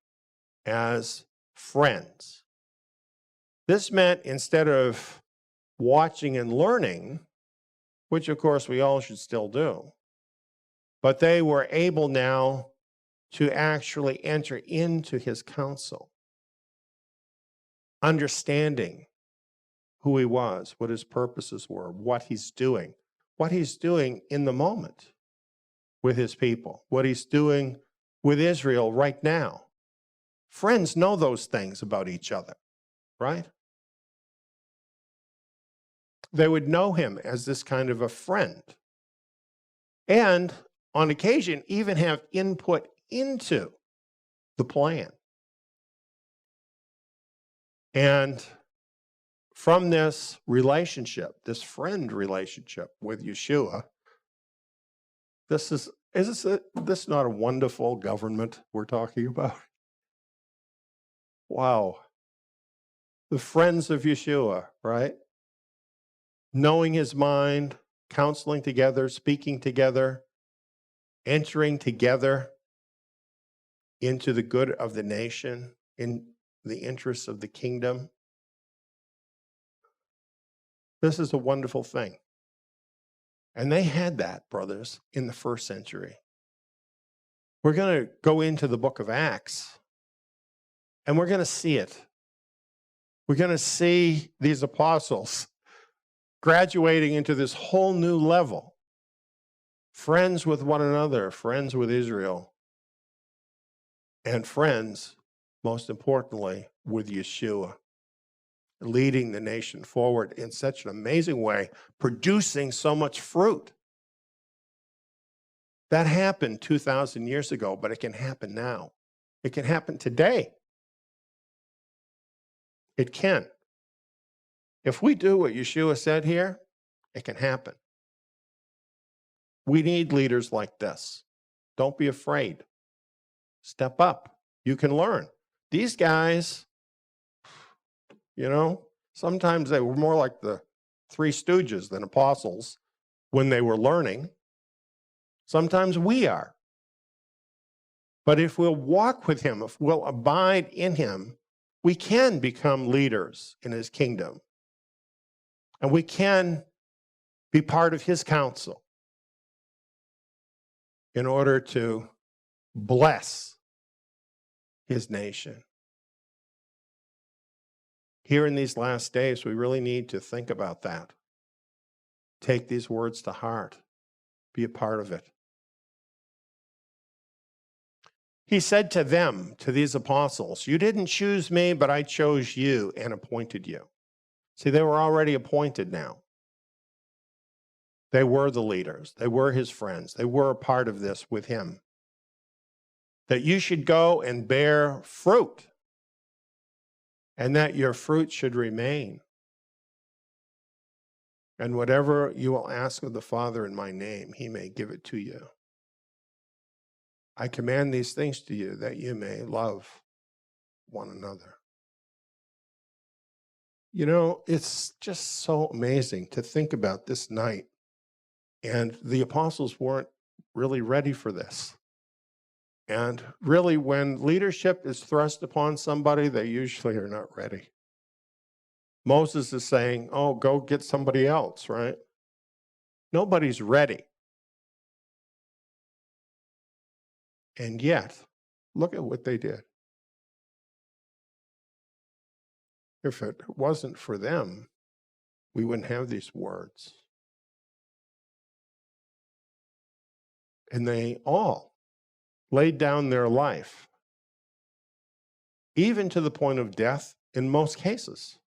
as friends. This meant instead of watching and learning, which of course we all should still do, but they were able now to actually enter into his counsel, understanding who he was, what his purposes were, what he's doing in the moment with his people, what he's doing with Israel right now. Friends know those things about each other, right? They would know him as this kind of a friend. And on occasion, even have input into the plan. And from this relationship, this friend relationship with Yeshua, is this not a wonderful government we're talking about? Wow. The friends of Yeshua, right? Knowing his mind, counseling together, speaking together, entering together into the good of the nation, in the interests of the kingdom. This is a wonderful thing. And they had that, brothers, in the first century. We're going to go into the book of Acts, and we're going to see it. We're going to see these apostles graduating into this whole new level. Friends with one another, friends with Israel, and friends, most importantly, with Yeshua, leading the nation forward in such an amazing way, producing so much fruit. That happened 2,000 years ago, but it can happen now. It can happen today. It can. If we do what Yeshua said here, it can happen. We need leaders like this. Don't be afraid. Step up. You can learn. These guys, sometimes they were more like the Three Stooges than apostles when they were learning. Sometimes we are. But if we'll walk with him, if we'll abide in him, we can become leaders in his kingdom. And we can be part of his counsel in order to bless his nation. Here in these last days, we really need to think about that. Take these words to heart. Be a part of it. He said to them, to these apostles, "You didn't choose me, but I chose you and appointed you." See, they were already appointed now. They were the leaders. They were his friends. They were a part of this with him. That you should go and bear fruit, and that your fruit should remain. And whatever you will ask of the Father in my name, he may give it to you. I command these things to you that you may love one another. You know, it's just so amazing to think about this night. And the apostles weren't really ready for this. And really, when leadership is thrust upon somebody, they usually are not ready. Moses is saying, oh, go get somebody else, right? Nobody's ready. And yet, look at what they did. If it wasn't for them, we wouldn't have these words. And they all laid down their life, even to the point of death in most cases,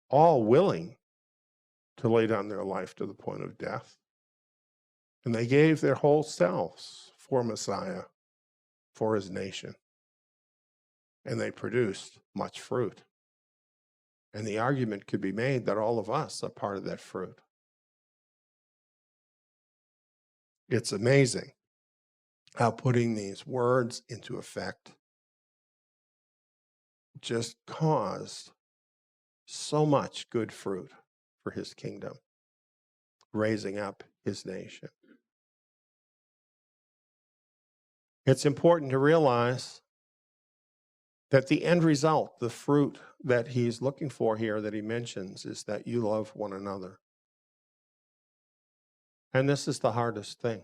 all willing to lay down their life to the point of death. And they gave their whole selves for Messiah, for his nation. And they produced much fruit. And the argument could be made that all of us are part of that fruit. It's amazing how putting these words into effect just caused so much good fruit for his kingdom, raising up his nation. It's important to realize that the end result, the fruit that he's looking for here that he mentions, is that you love one another. And this is the hardest thing.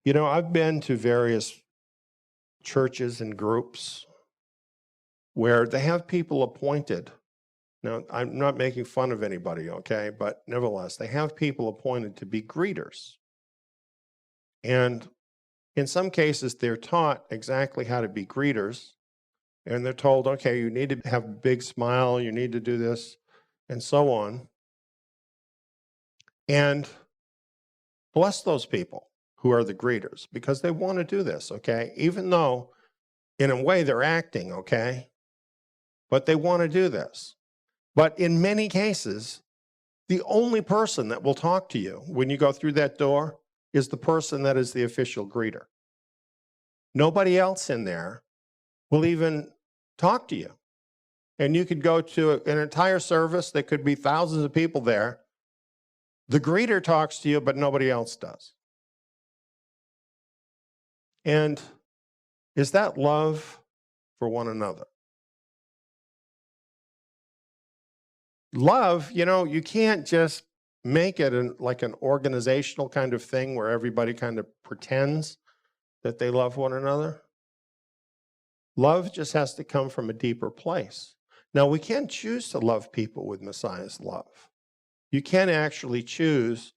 You know, I've been to various churches and groups where they have people appointed. Now, I'm not making fun of anybody, okay? But nevertheless, they have people appointed to be greeters. And in some cases, they're taught exactly how to be greeters. And they're told, okay, you need to have a big smile, you need to do this, and so on. And bless those people who are the greeters, because they want to do this, okay? Even though, in a way, they're acting, okay? But they want to do this. But in many cases, the only person that will talk to you when you go through that door is the person that is the official greeter. Nobody else in there will even talk to you. And you could go to an entire service, there could be thousands of people there. The greeter talks to you, but nobody else does. And is that love for one another? Love, you know, you can't just make it like an organizational kind of thing where everybody kind of pretends that they love one another. Love just has to come from a deeper place. Now, we can choose to love people with Messiah's love. You can actually choose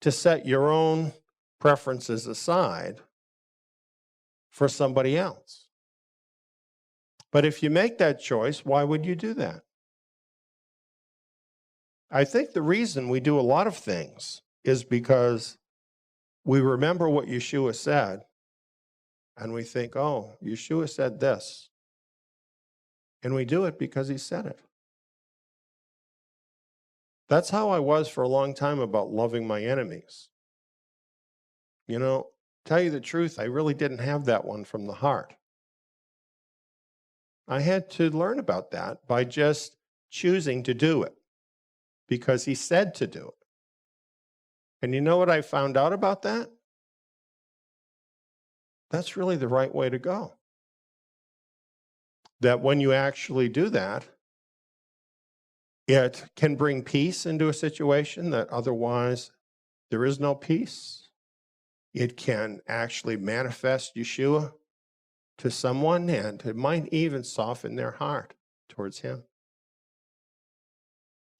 to set your own preferences aside for somebody else. But if you make that choice, why would you do that? I think the reason we do a lot of things is because we remember what Yeshua said, and we think, oh, Yeshua said this. And we do it because he said it. That's how I was for a long time about loving my enemies. You know, tell you the truth, I really didn't have that one from the heart. I had to learn about that by just choosing to do it because he said to do it. And you know what I found out about that? That's really the right way to go. That when you actually do that, it can bring peace into a situation that otherwise there is no peace. It can actually manifest Yeshua to someone, and it might even soften their heart towards him.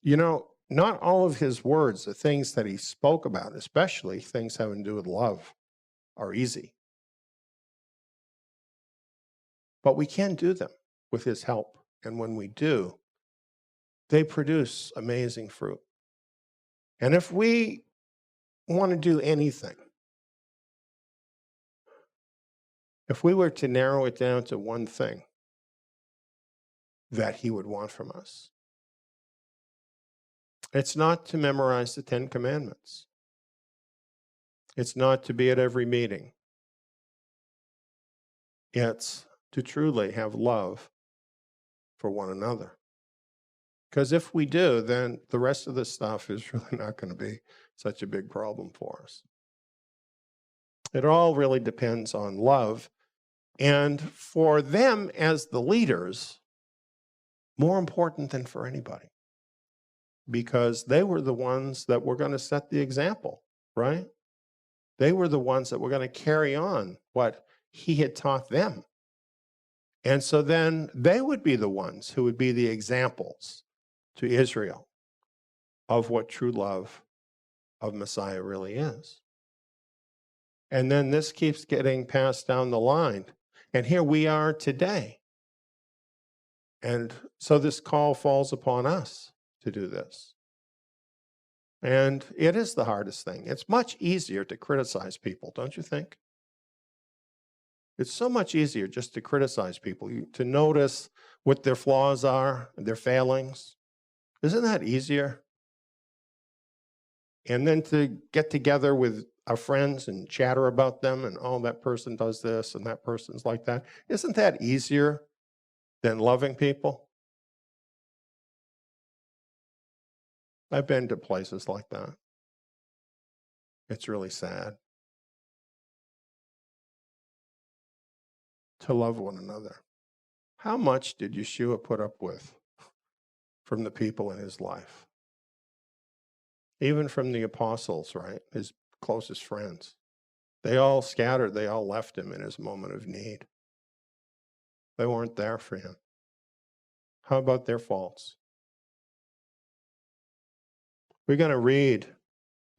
You know, not all of his words, the things that he spoke about, especially things having to do with love, are easy. But we can do them with his help. And when we do, they produce amazing fruit. And if we want to do anything, if we were to narrow it down to one thing that he would want from us, it's not to memorize the 10 Commandments. It's not to be at every meeting. It's to truly have love for one another. Because if we do, then the rest of this stuff is really not going to be such a big problem for us. It all really depends on love. And for them as the leaders, more important than for anybody. Because they were the ones that were going to set the example, right? They were the ones that were going to carry on what he had taught them. And so then they would be the ones who would be the examples to Israel of what true love of Messiah really is. And then this keeps getting passed down the line. And here we are today. And so this call falls upon us to do this. And it is the hardest thing. It's much easier to criticize people, don't you think? It's so much easier just to criticize people, to notice what their flaws are, their failings. Isn't that easier? And then to get together with our friends and chatter about them and, oh, that person does this and that person's like that. Isn't that easier than loving people? I've been to places like that. It's really sad. To love one another. How much did Yeshua put up with from the people in his life? Even from the apostles, right? His closest friends. They all scattered. They all left him in his moment of need. They weren't there for him. How about their faults? We're going to read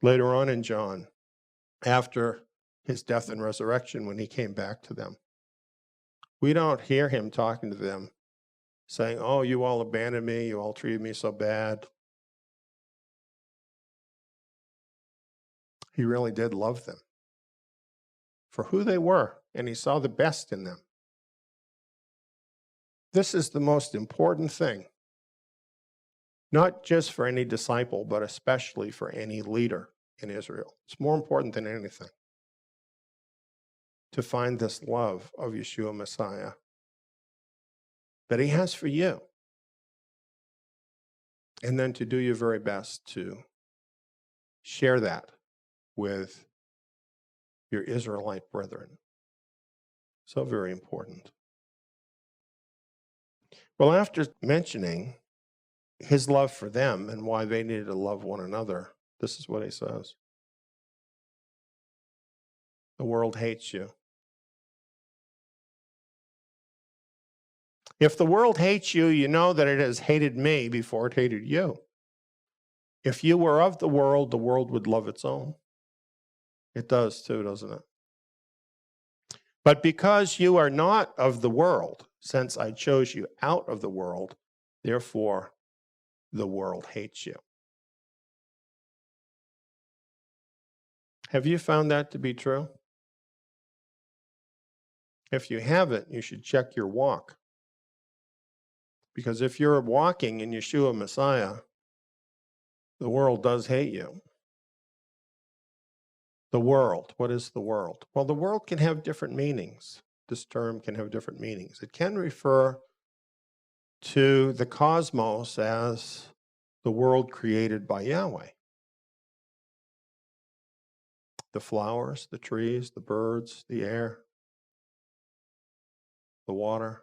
later on in John, after his death and resurrection, when he came back to them. We don't hear him talking to them saying, oh, you all abandoned me, you all treated me so bad. He really did love them for who they were, and he saw the best in them. This is the most important thing, not just for any disciple, but especially for any leader in Israel. It's more important than anything to find this love of Yeshua Messiah that he has for you, and then to do your very best to share that with your Israelite brethren. So very important. Well, after mentioning his love for them and why they needed to love one another, this is what he says. The world hates you. If the world hates you, you know that it has hated me before it hated you. If you were of the world would love its own. It does too, doesn't it? But because you are not of the world, since I chose you out of the world, therefore the world hates you. Have you found that to be true? If you haven't, you should check your walk. Because if you're walking in Yeshua Messiah, the world does hate you. The world, what is the world? Well, the world can have different meanings. This term can have different meanings. It can refer to the cosmos as the world created by Yahweh. The flowers, the trees, the birds, the air, the water.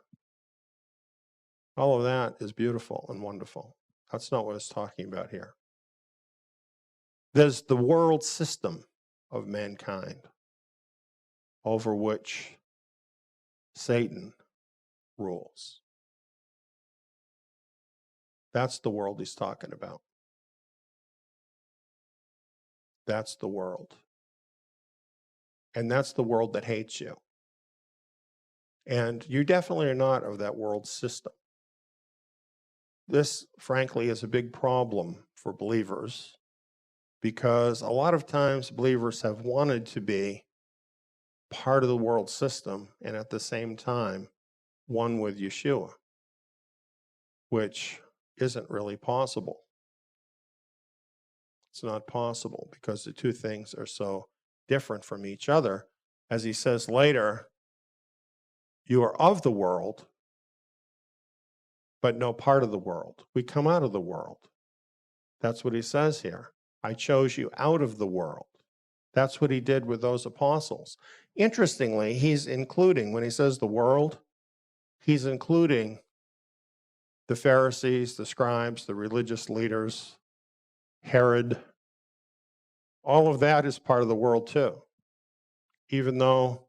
All of that is beautiful and wonderful. That's not what it's talking about here. There's the world system of mankind over which Satan rules. That's the world he's talking about. That's the world. And that's the world that hates you. And you definitely are not of that world system. this, frankly, is a big problem for believers because a lot of times believers have wanted to be part of the world system and at the same time one with Yeshua, which isn't really possible. It's not possible because the two things are so different from each other. As he says later, you are of the world, but no part of the world. We come out of the world. That's what he says here. I chose you out of the world. That's what he did with those apostles. Interestingly, he's including, when he says the world, he's including the Pharisees, the scribes, the religious leaders, Herod. All of that is part of the world too, even though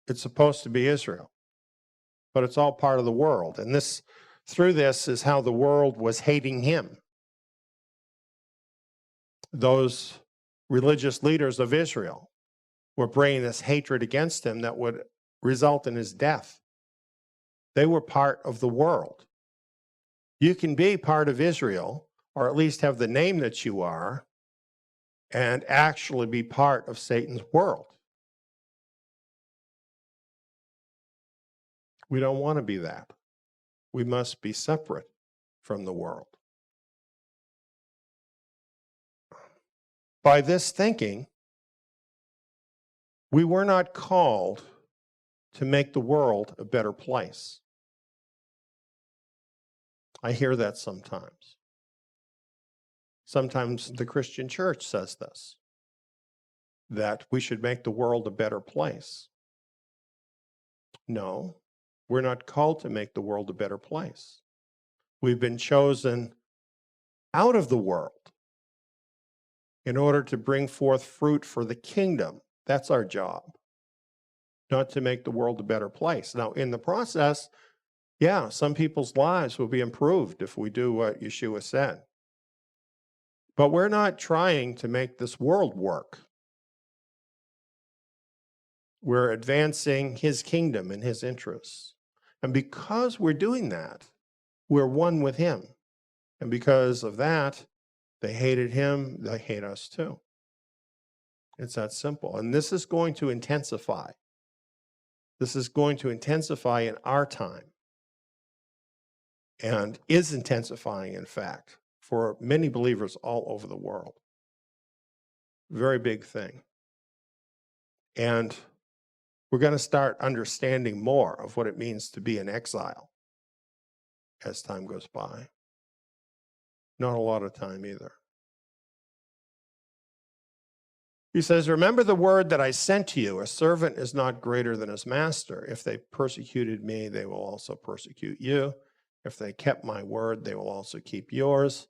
it's supposed to be Israel. But it's all part of the world. And this, through this, is how the world was hating him. Those religious leaders of Israel were bringing this hatred against him that would result in his death. They were part of the world. You can be part of Israel, or at least have the name that you are, and actually be part of Satan's world. We don't want to be that. We must be separate from the world. By this thinking, we were not called to make the world a better place. I hear that sometimes. Sometimes the Christian church says this, that we should make the world a better place. No, we're not called to make the world a better place. We've been chosen out of the world in order to bring forth fruit for the kingdom. That's our job, not to make the world a better place. Now, in the process, yeah, some people's lives will be improved if we do what Yeshua said. But we're not trying to make this world work. We're advancing his kingdom and his interests. And because we're doing that, we're one with him. And because of that, they hated him, they hate us too. It's that simple. And this is going to intensify. This is going to intensify in our time. And is intensifying, in fact, for many believers all over the world. Very big thing. And we're going to start understanding more of what it means to be in exile as time goes by. Not a lot of time either. He says, remember the word that I sent to you, a servant is not greater than his master. If they persecuted me, they will also persecute you. If they kept my word, they will also keep yours.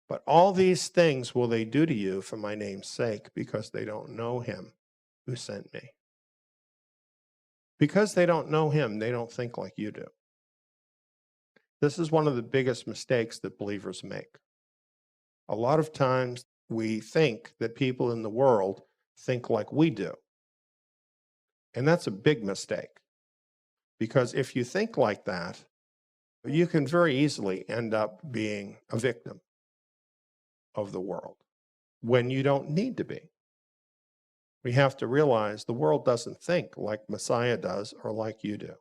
But all these things will they do to you for my name's sake, because they don't know him who sent me. Because they don't know him, they don't think like you do. This is one of the biggest mistakes that believers make. A lot of times we think that people in the world think like we do. And that's a big mistake. Because if you think like that, you can very easily end up being a victim of the world when you don't need to be. We have to realize the world doesn't think like Messiah does or like you do,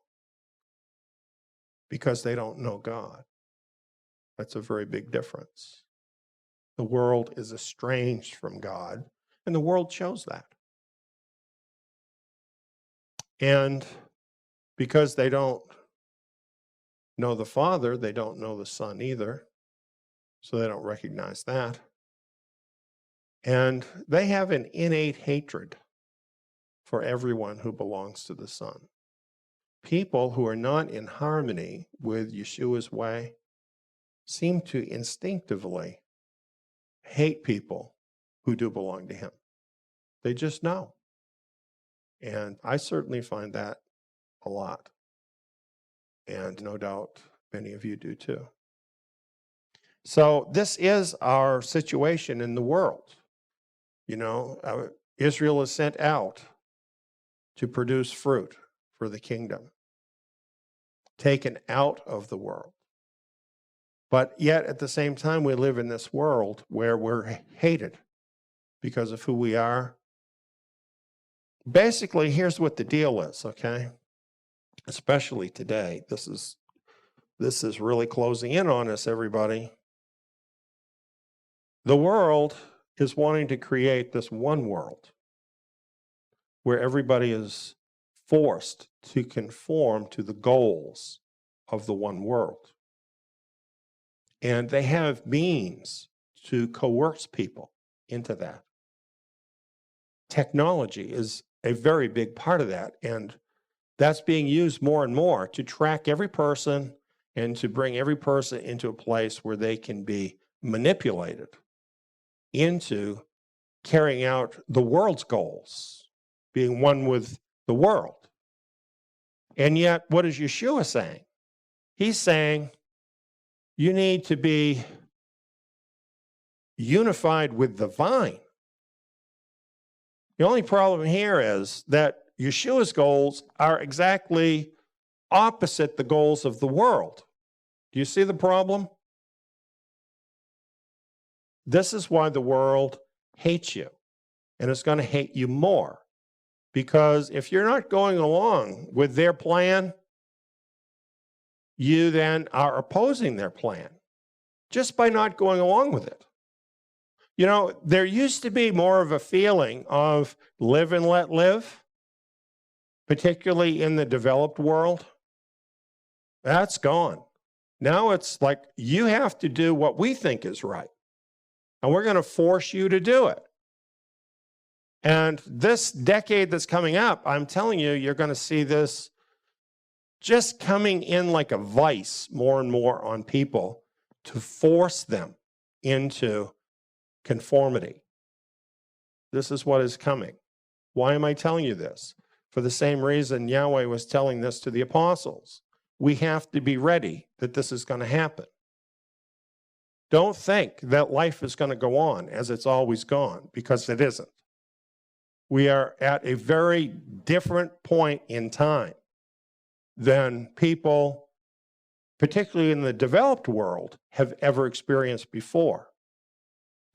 because they don't know God. That's a very big difference. The world is estranged from God, and the world chose that. And because they don't know the Father, they don't know the Son either, so they don't recognize that. And they have an innate hatred for everyone who belongs to the Son. People who are not in harmony with Yeshua's way seem to instinctively hate people who do belong to him. They just know. And I certainly find that a lot. And no doubt many of you do too. So this is our situation in the world. You know, Israel is sent out to produce fruit for the kingdom, taken out of the world. But yet, at the same time, we live in this world where we're hated because of who we are. Basically, here's what the deal is, okay? Especially today. This is really closing in on us, everybody. The world is wanting to create this one world where everybody is forced to conform to the goals of the one world. And they have means to coerce people into that. Technology is a very big part of that, and that's being used more and more to track every person and to bring every person into a place where they can be manipulated into carrying out the world's goals, being one with the world. And yet, what is Yeshua saying? He's saying, you need to be unified with the vine. The only problem here is that Yeshua's goals are exactly opposite the goals of the world. Do you see the problem? This is why the world hates you, and it's going to hate you more. Because if you're not going along with their plan, you then are opposing their plan just by not going along with it. You know, there used to be more of a feeling of live and let live, particularly in the developed world. That's gone. Now it's like you have to do what we think is right, and we're going to force you to do it. And this decade that's coming up, I'm telling you, you're going to see this just coming in like a vice more and more on people to force them into conformity. This is what is coming. Why am I telling you this? For the same reason Yahweh was telling this to the apostles. We have to be ready that this is going to happen. Don't think that life is going to go on as it's always gone, because it isn't. We are at a very different point in time than people, particularly in the developed world, have ever experienced before.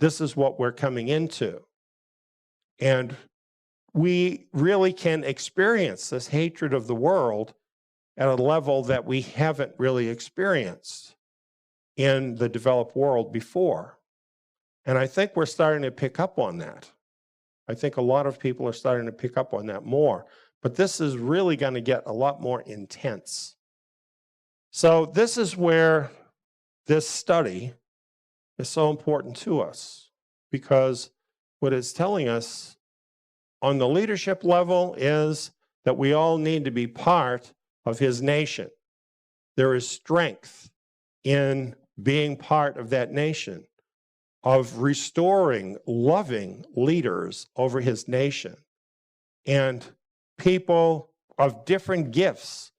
This is what we're coming into. And we really can experience this hatred of the world at a level that we haven't really experienced in the developed world before. And I think we're starting to pick up on that. I think a lot of people are starting to pick up on that more. But this is really going to get a lot more intense. So this is where this study is so important to us, because what it's telling us on the leadership level is that we all need to be part of his nation. There is strength in being part of that nation, of restoring loving leaders over his nation, and people of different gifts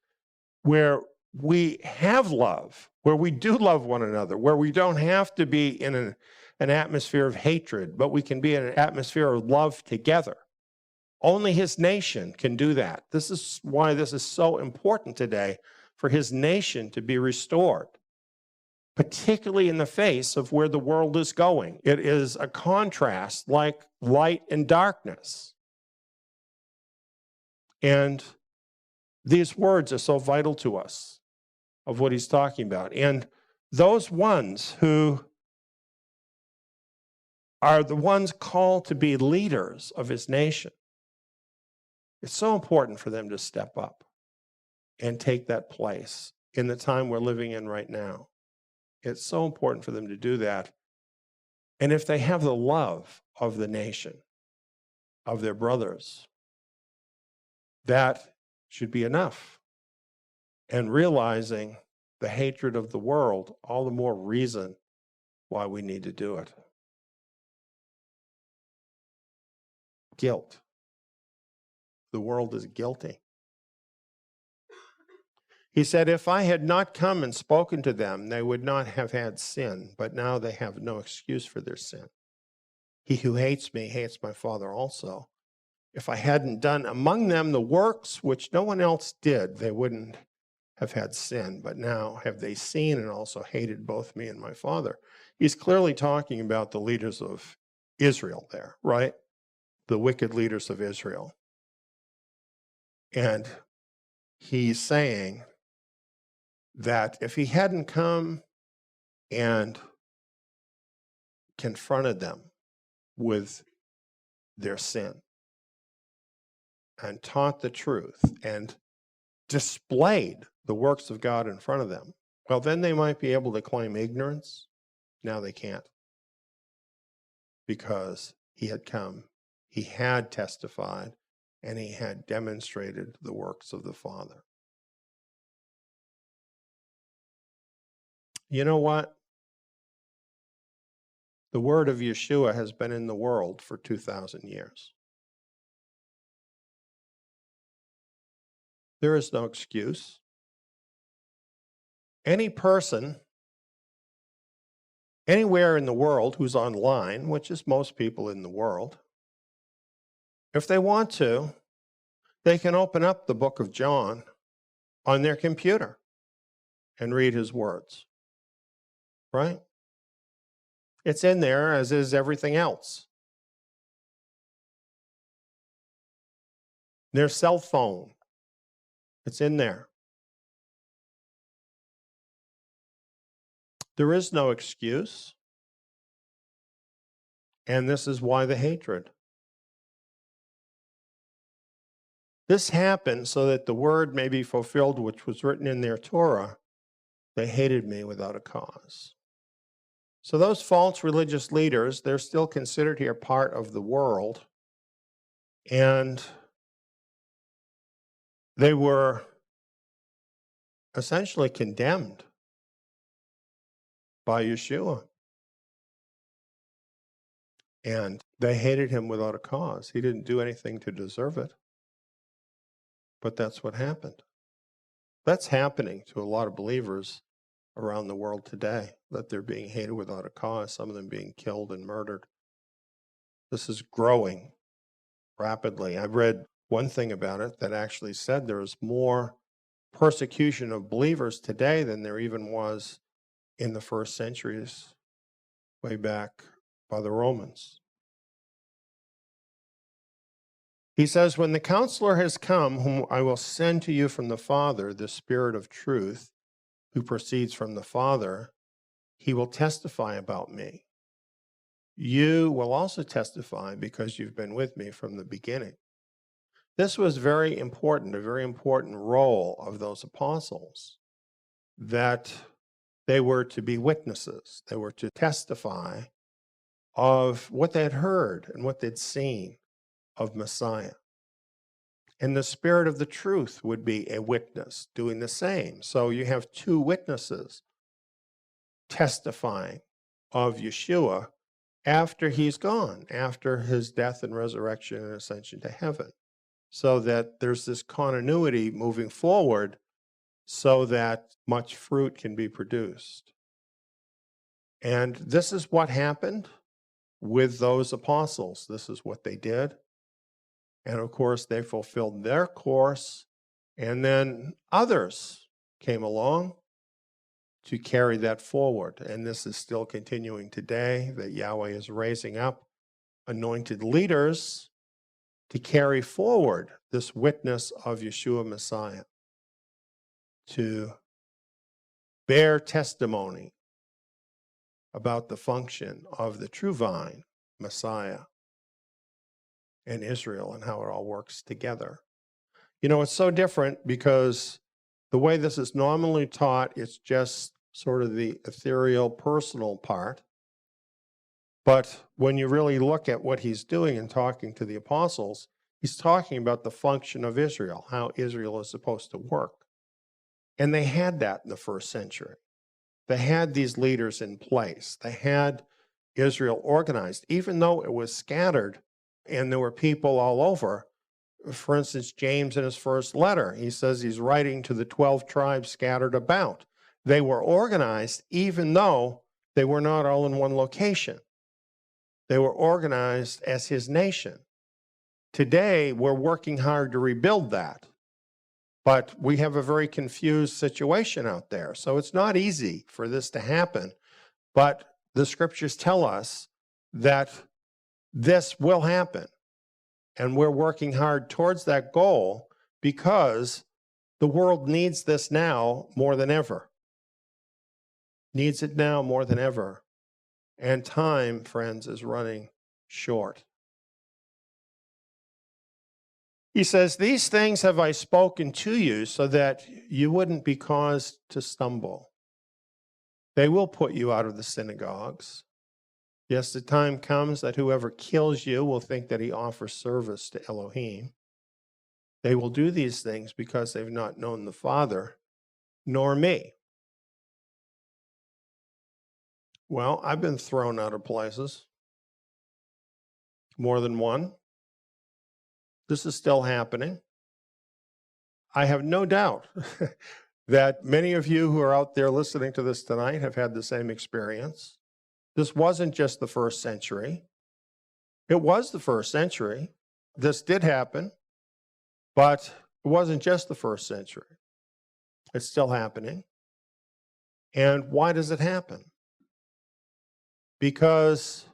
where we have love, where we do love one another, where we don't have to be in an atmosphere of hatred, but we can be in an atmosphere of love together. Only his nation can do that. This is why this is so important today, for his nation to be restored, particularly in the face of where the world is going. It is a contrast like light and darkness. And these words are so vital to us of what he's talking about. And those ones who are the ones called to be leaders of his nation, it's so important for them to step up and take that place in the time we're living in right now. It's so important for them to do that. And if they have the love of the nation, of their brothers, that should be enough. And realizing the hatred of the world, all the more reason why we need to do it. Guilt. The world is guilty. He said, if I had not come and spoken to them, they would not have had sin, but now they have no excuse for their sin. He who hates me hates my Father also. If I hadn't done among them the works which no one else did, they wouldn't have had sin, but now have they seen and also hated both me and my Father. He's clearly talking about the leaders of Israel there, right? The wicked leaders of Israel. And he's saying that if he hadn't come and confronted them with their sin and taught the truth and displayed the works of God in front of them, well, then they might be able to claim ignorance. Now they can't, because he had come, he had testified, and he had demonstrated the works of the Father. You know what? The word of Yeshua has been in the world for 2,000 years. There is no excuse. Any person, anywhere in the world who's online, which is most people in the world, if they want to, they can open up the book of John on their computer and read his words, right? It's in there, as is everything else. Their cell phone, it's in there. There is no excuse. And this is why the hatred. This happened so that the word may be fulfilled, which was written in their Torah. They hated me without a cause. So those false religious leaders, they're still considered here part of the world. And they were essentially condemned by Yeshua. And they hated him without a cause. He didn't do anything to deserve it. But that's what happened. That's happening to a lot of believers around the world today, that they're being hated without a cause, some of them being killed and murdered. This is growing rapidly. I read one thing about it that actually said there is more persecution of believers today than there even was in the first centuries, way back by the Romans. He says, when the counselor has come, whom I will send to you from the Father, the Spirit of truth, who proceeds from the Father, he will testify about me. You will also testify because you've been with me from the beginning. This was very important, a very important role of those apostles, that they were to be witnesses. They were to testify of what they had heard and what they'd seen of Messiah. And the Spirit of the truth would be a witness doing the same. So you have two witnesses testifying of Yeshua after he's gone, after his death and resurrection and ascension to heaven, so that there's this continuity moving forward so that much fruit can be produced. And this is what happened with those apostles. This is what they did. And of course, they fulfilled their course, and then others came along to carry that forward. And this is still continuing today, that Yahweh is raising up anointed leaders to carry forward this witness of Yeshua Messiah, to bear testimony about the function of the true vine, Messiah, and Israel, and how it all works together. You know, it's so different because the way this is normally taught, it's just sort of the ethereal, personal part. But when you really look at what he's doing and talking to the apostles, he's talking about the function of Israel, how Israel is supposed to work. And they had that in the first century. They had these leaders in place. They had Israel organized, even though it was scattered and there were people all over. For instance, James in his first letter, he says he's writing to the 12 tribes scattered about. They were organized even though they were not all in one location. They were organized as his nation. Today, we're working hard to rebuild that. But we have a very confused situation out there. So it's not easy for this to happen. But the scriptures tell us that this will happen. And we're working hard towards that goal because the world needs this now more than ever. Needs it now more than ever. And time, friends, is running short. He says, "These things have I spoken to you so that you wouldn't be caused to stumble. They will put you out of the synagogues. Yes, the time comes that whoever kills you will think that he offers service to Elohim. They will do these things because they've not known the Father, nor me." Well, I've been thrown out of places. More than one. This is still happening. I have no doubt that many of you who are out there listening to this tonight have had the same experience. This wasn't just the first century. It was the first century. This did happen, but it wasn't just the first century. It's still happening. And why does it happen? Because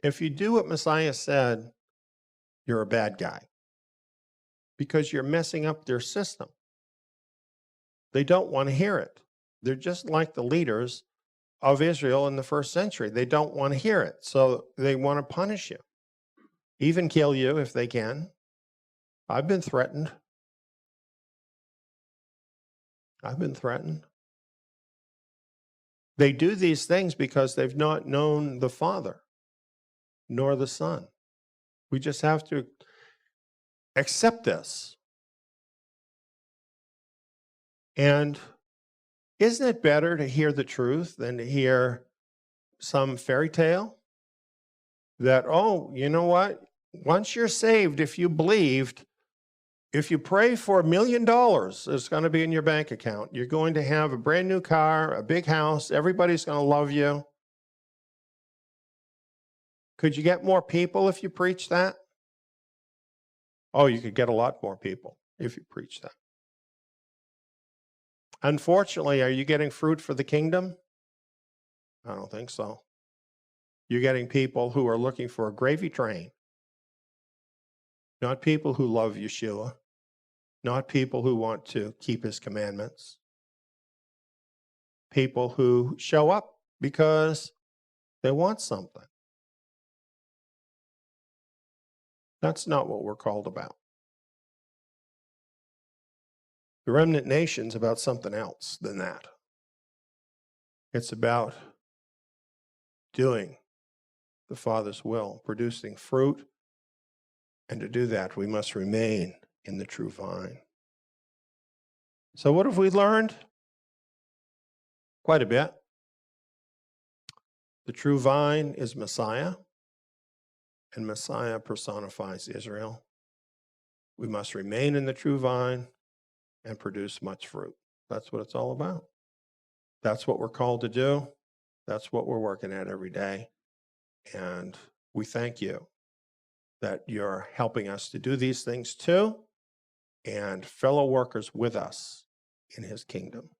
if you do what Messiah said, you're a bad guy. Because you're messing up their system. They don't want to hear it. They're just like the leaders of Israel in the first century. They don't want to hear it. So they want to punish you. Even kill you if they can. I've been threatened. I've been threatened. They do these things because they've not known the Father, nor the Son. We just have to accept this. And isn't it better to hear the truth than to hear some fairy tale? That, oh, you know what? Once you're saved, if you believed, if you pray for $1 million, it's going to be in your bank account. You're going to have a brand new car, a big house. Everybody's going to love you. Could you get more people if you preach that? Oh, you could get a lot more people if you preach that. Unfortunately, are you getting fruit for the kingdom? I don't think so. You're getting people who are looking for a gravy train. Not people who love Yeshua. Not people who want to keep his commandments. People who show up because they want something. That's not what we're called about. The remnant nation's about something else than that. It's about doing the Father's will, producing fruit, and to do that, we must remain in the true vine. So what have we learned? Quite a bit. The true vine is Messiah, and Messiah personifies Israel. We must remain in the true vine and produce much fruit. That's what it's all about. That's what we're called to do. That's what we're working at every day. And we thank you that you're helping us to do these things too, and fellow workers with us in his kingdom.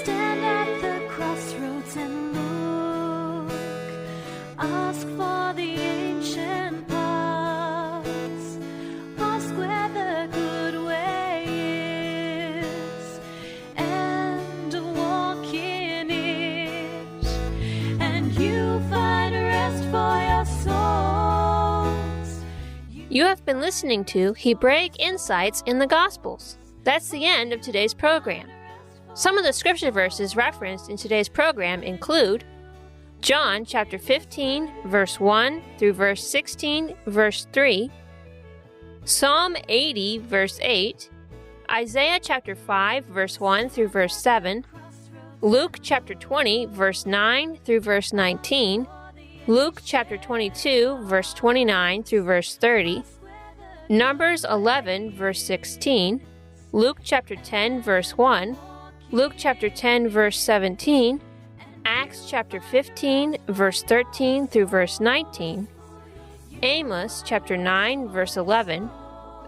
Stand at the crossroads and look. Ask for the ancient paths. Ask where the good way is, and walk in it. And you'll find rest for your souls. You have been listening to Hebraic Insights in the Gospels. That's the end of today's program. Some of the scripture verses referenced in today's program include John chapter 15, verse 1 through verse 16, verse 3, Psalm 80, verse 8, Isaiah chapter 5, verse 1 through verse 7, Luke chapter 20, verse 9 through verse 19, Luke chapter 22, verse 29 through verse 30, Numbers 11, verse 16, Luke chapter 10, verse 1, Luke chapter 10, verse 17, Acts chapter 15, verse 13 through verse 19, Amos chapter 9, verse 11,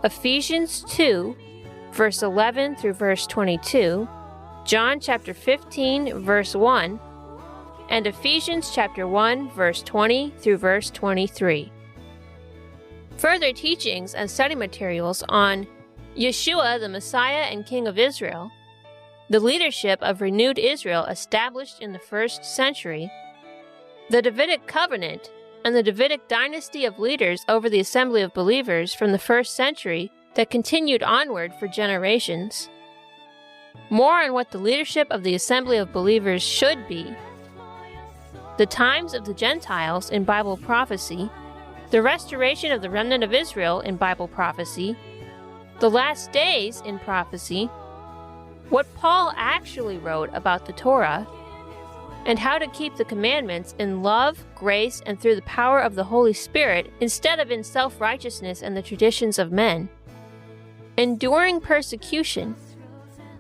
Ephesians 2, verse 11 through verse 22, John chapter 15, verse 1, and Ephesians chapter 1, verse 20 through verse 23. Further teachings and study materials on Yeshua, the Messiah and King of Israel, the leadership of renewed Israel established in the 1st century, the Davidic covenant, and the Davidic dynasty of leaders over the assembly of believers from the 1st century that continued onward for generations. More on what the leadership of the assembly of believers should be, the times of the Gentiles in Bible prophecy, the restoration of the remnant of Israel in Bible prophecy, the last days in prophecy, what Paul actually wrote about the Torah, and how to keep the commandments in love, grace, and through the power of the Holy Spirit instead of in self-righteousness and the traditions of men, enduring persecution,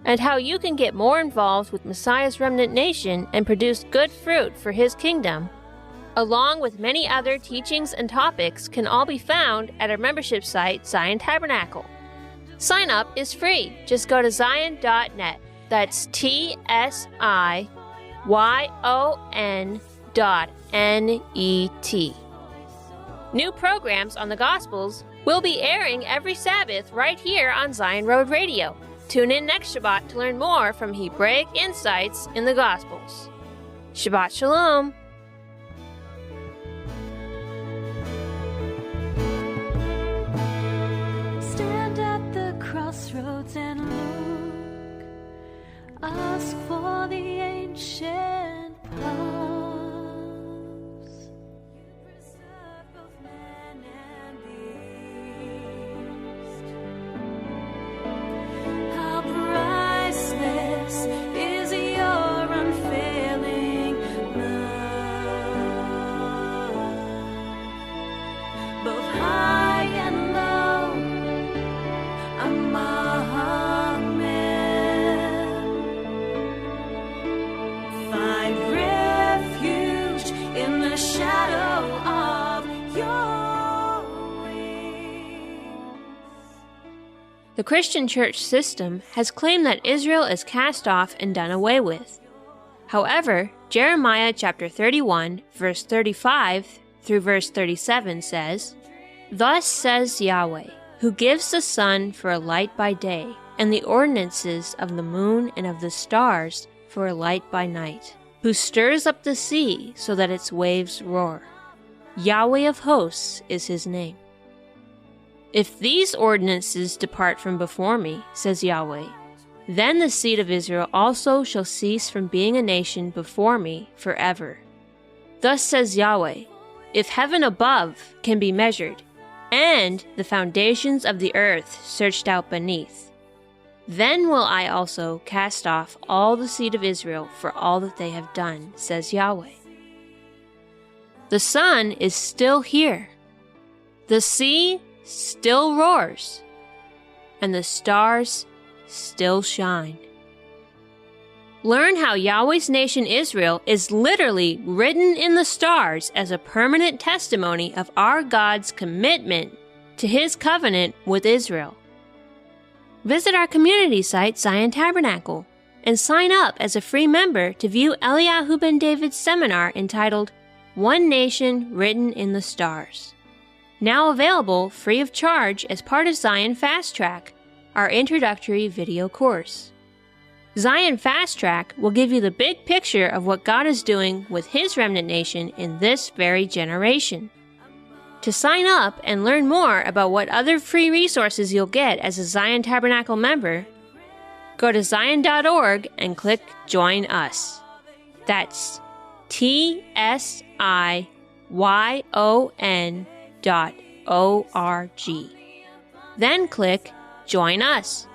and how you can get more involved with Messiah's remnant nation and produce good fruit for his kingdom, along with many other teachings and topics, can all be found at our membership site, Tsiyon Tabernacle. Sign up is free. Just go to Tsiyon.net. That's TSIYON.net. New programs on the Gospels will be airing every Sabbath right here on Zion Road Radio. Tune in next Shabbat to learn more from Hebraic insights in the Gospels. Shabbat Shalom. Stand at the crossroads and look. Ask for the ancient paths. You preserve both man and beast. How priceless is your unfailing love, both high and low among men. Find refuge in the shadow of your wings. The Christian church system has claimed that Israel is cast off and done away with. However, Jeremiah chapter 31, verse 35 through verse 37 says, "Thus says Yahweh, who gives the sun for a light by day, and the ordinances of the moon and of the stars for a light by night, who stirs up the sea so that its waves roar. Yahweh of hosts is his name. If these ordinances depart from before me, says Yahweh, then the seed of Israel also shall cease from being a nation before me forever. Thus says Yahweh, if heaven above can be measured, and the foundations of the earth searched out beneath, then will I also cast off all the seed of Israel for all that they have done, says Yahweh." The sun is still here. The sea still roars. And the stars still shine. Learn how Yahweh's nation Israel is literally written in the stars as a permanent testimony of our God's commitment to his covenant with Israel. Visit our community site, Tsiyon Tabernacle, and sign up as a free member to view Eliyahu ben David's seminar entitled One Nation Written in the Stars. Now available free of charge as part of Zion Fast Track, our introductory video course. Zion Fast Track will give you the big picture of what God is doing with his remnant nation in this very generation. To sign up and learn more about what other free resources you'll get as a Zion Tabernacle member, go to Tsiyon.org and click Join Us. That's TSIYON.org. Then click Join Us.